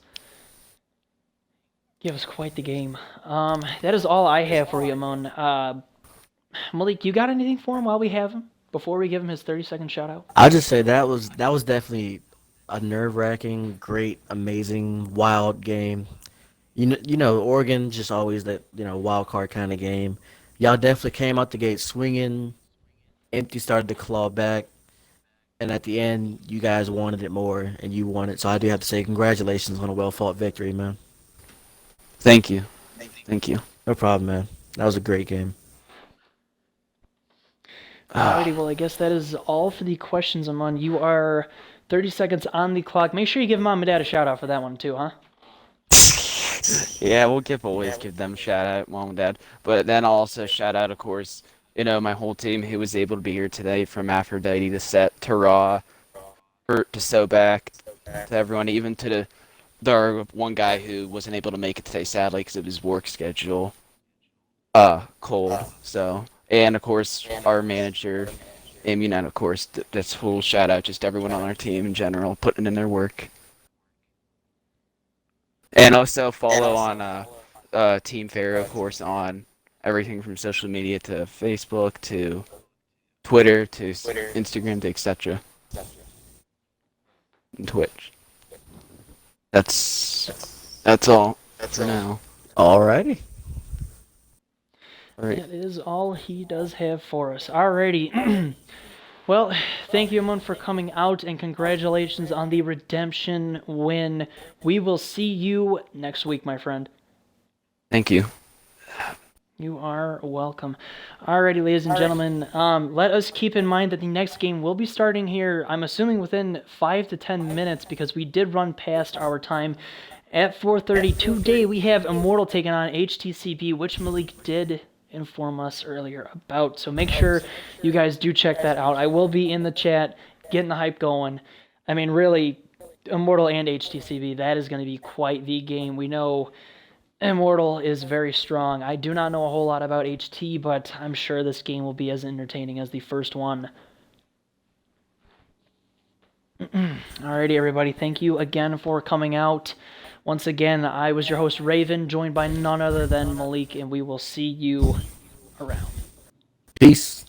Speaker 1: quite the game. That is all I have for you, Amon. Malik, you got anything for him while we have him before we give him his 30-second shout out?
Speaker 2: I'll just say that was definitely a nerve-wracking, great, amazing, wild game. You know, Oregon just always that wild card kind of game. Y'all definitely came out the gate swinging. Empty started to claw back, and at the end, you guys wanted it more, and you won it. So I do have to say congratulations on a well-fought victory, man.
Speaker 5: Thank you. Thank you.
Speaker 2: No problem, man. That was a great game.
Speaker 1: Alrighty, well, I guess that is all for the questions, Amon. You are 30 seconds on the clock. Make sure you give Mom and Dad a shout out for that one, too, huh?
Speaker 5: Yeah, always give them a shout out, mom and dad. But then I'll also shout out, of course, my whole team who was able to be here today, from Aphrodite to Set to Raw, Bert to Sobak, to everyone, even to the one guy who wasn't able to make it today, sadly, because of his work schedule. Cold. So, and of course, our manager, and of course, that's full shout out just everyone on our team in general, putting in their work. And also follow on Team Pharaoh, of course, on everything from social media to Facebook to Twitter to Instagram to etc. And Twitch. That's all for now.
Speaker 2: Alrighty.
Speaker 5: All right.
Speaker 1: That is all he does have for us. Alrighty. Well, thank you, Amon, for coming out, and congratulations on the redemption win. We will see you next week, my friend.
Speaker 5: Thank you.
Speaker 1: You are welcome. Alrighty, ladies and gentlemen, let us keep in mind that the next game will be starting here, I'm assuming within 5 to 10 minutes, because we did run past our time. At 4:30 today, we have Immortal taking on HTCP, which Malik did inform us earlier about. So make sure you guys do check that out. I will be in the chat, getting the hype going. I mean, really, Immortal and HTCP, that is going to be quite the game. We know Immortal is very strong. I do not know a whole lot about HT, but I'm sure this game will be as entertaining as the first one. Alrighty, everybody. Thank you again for coming out. Once again, I was your host, Raven, joined by none other than Malik, and we will see you around.
Speaker 2: Peace.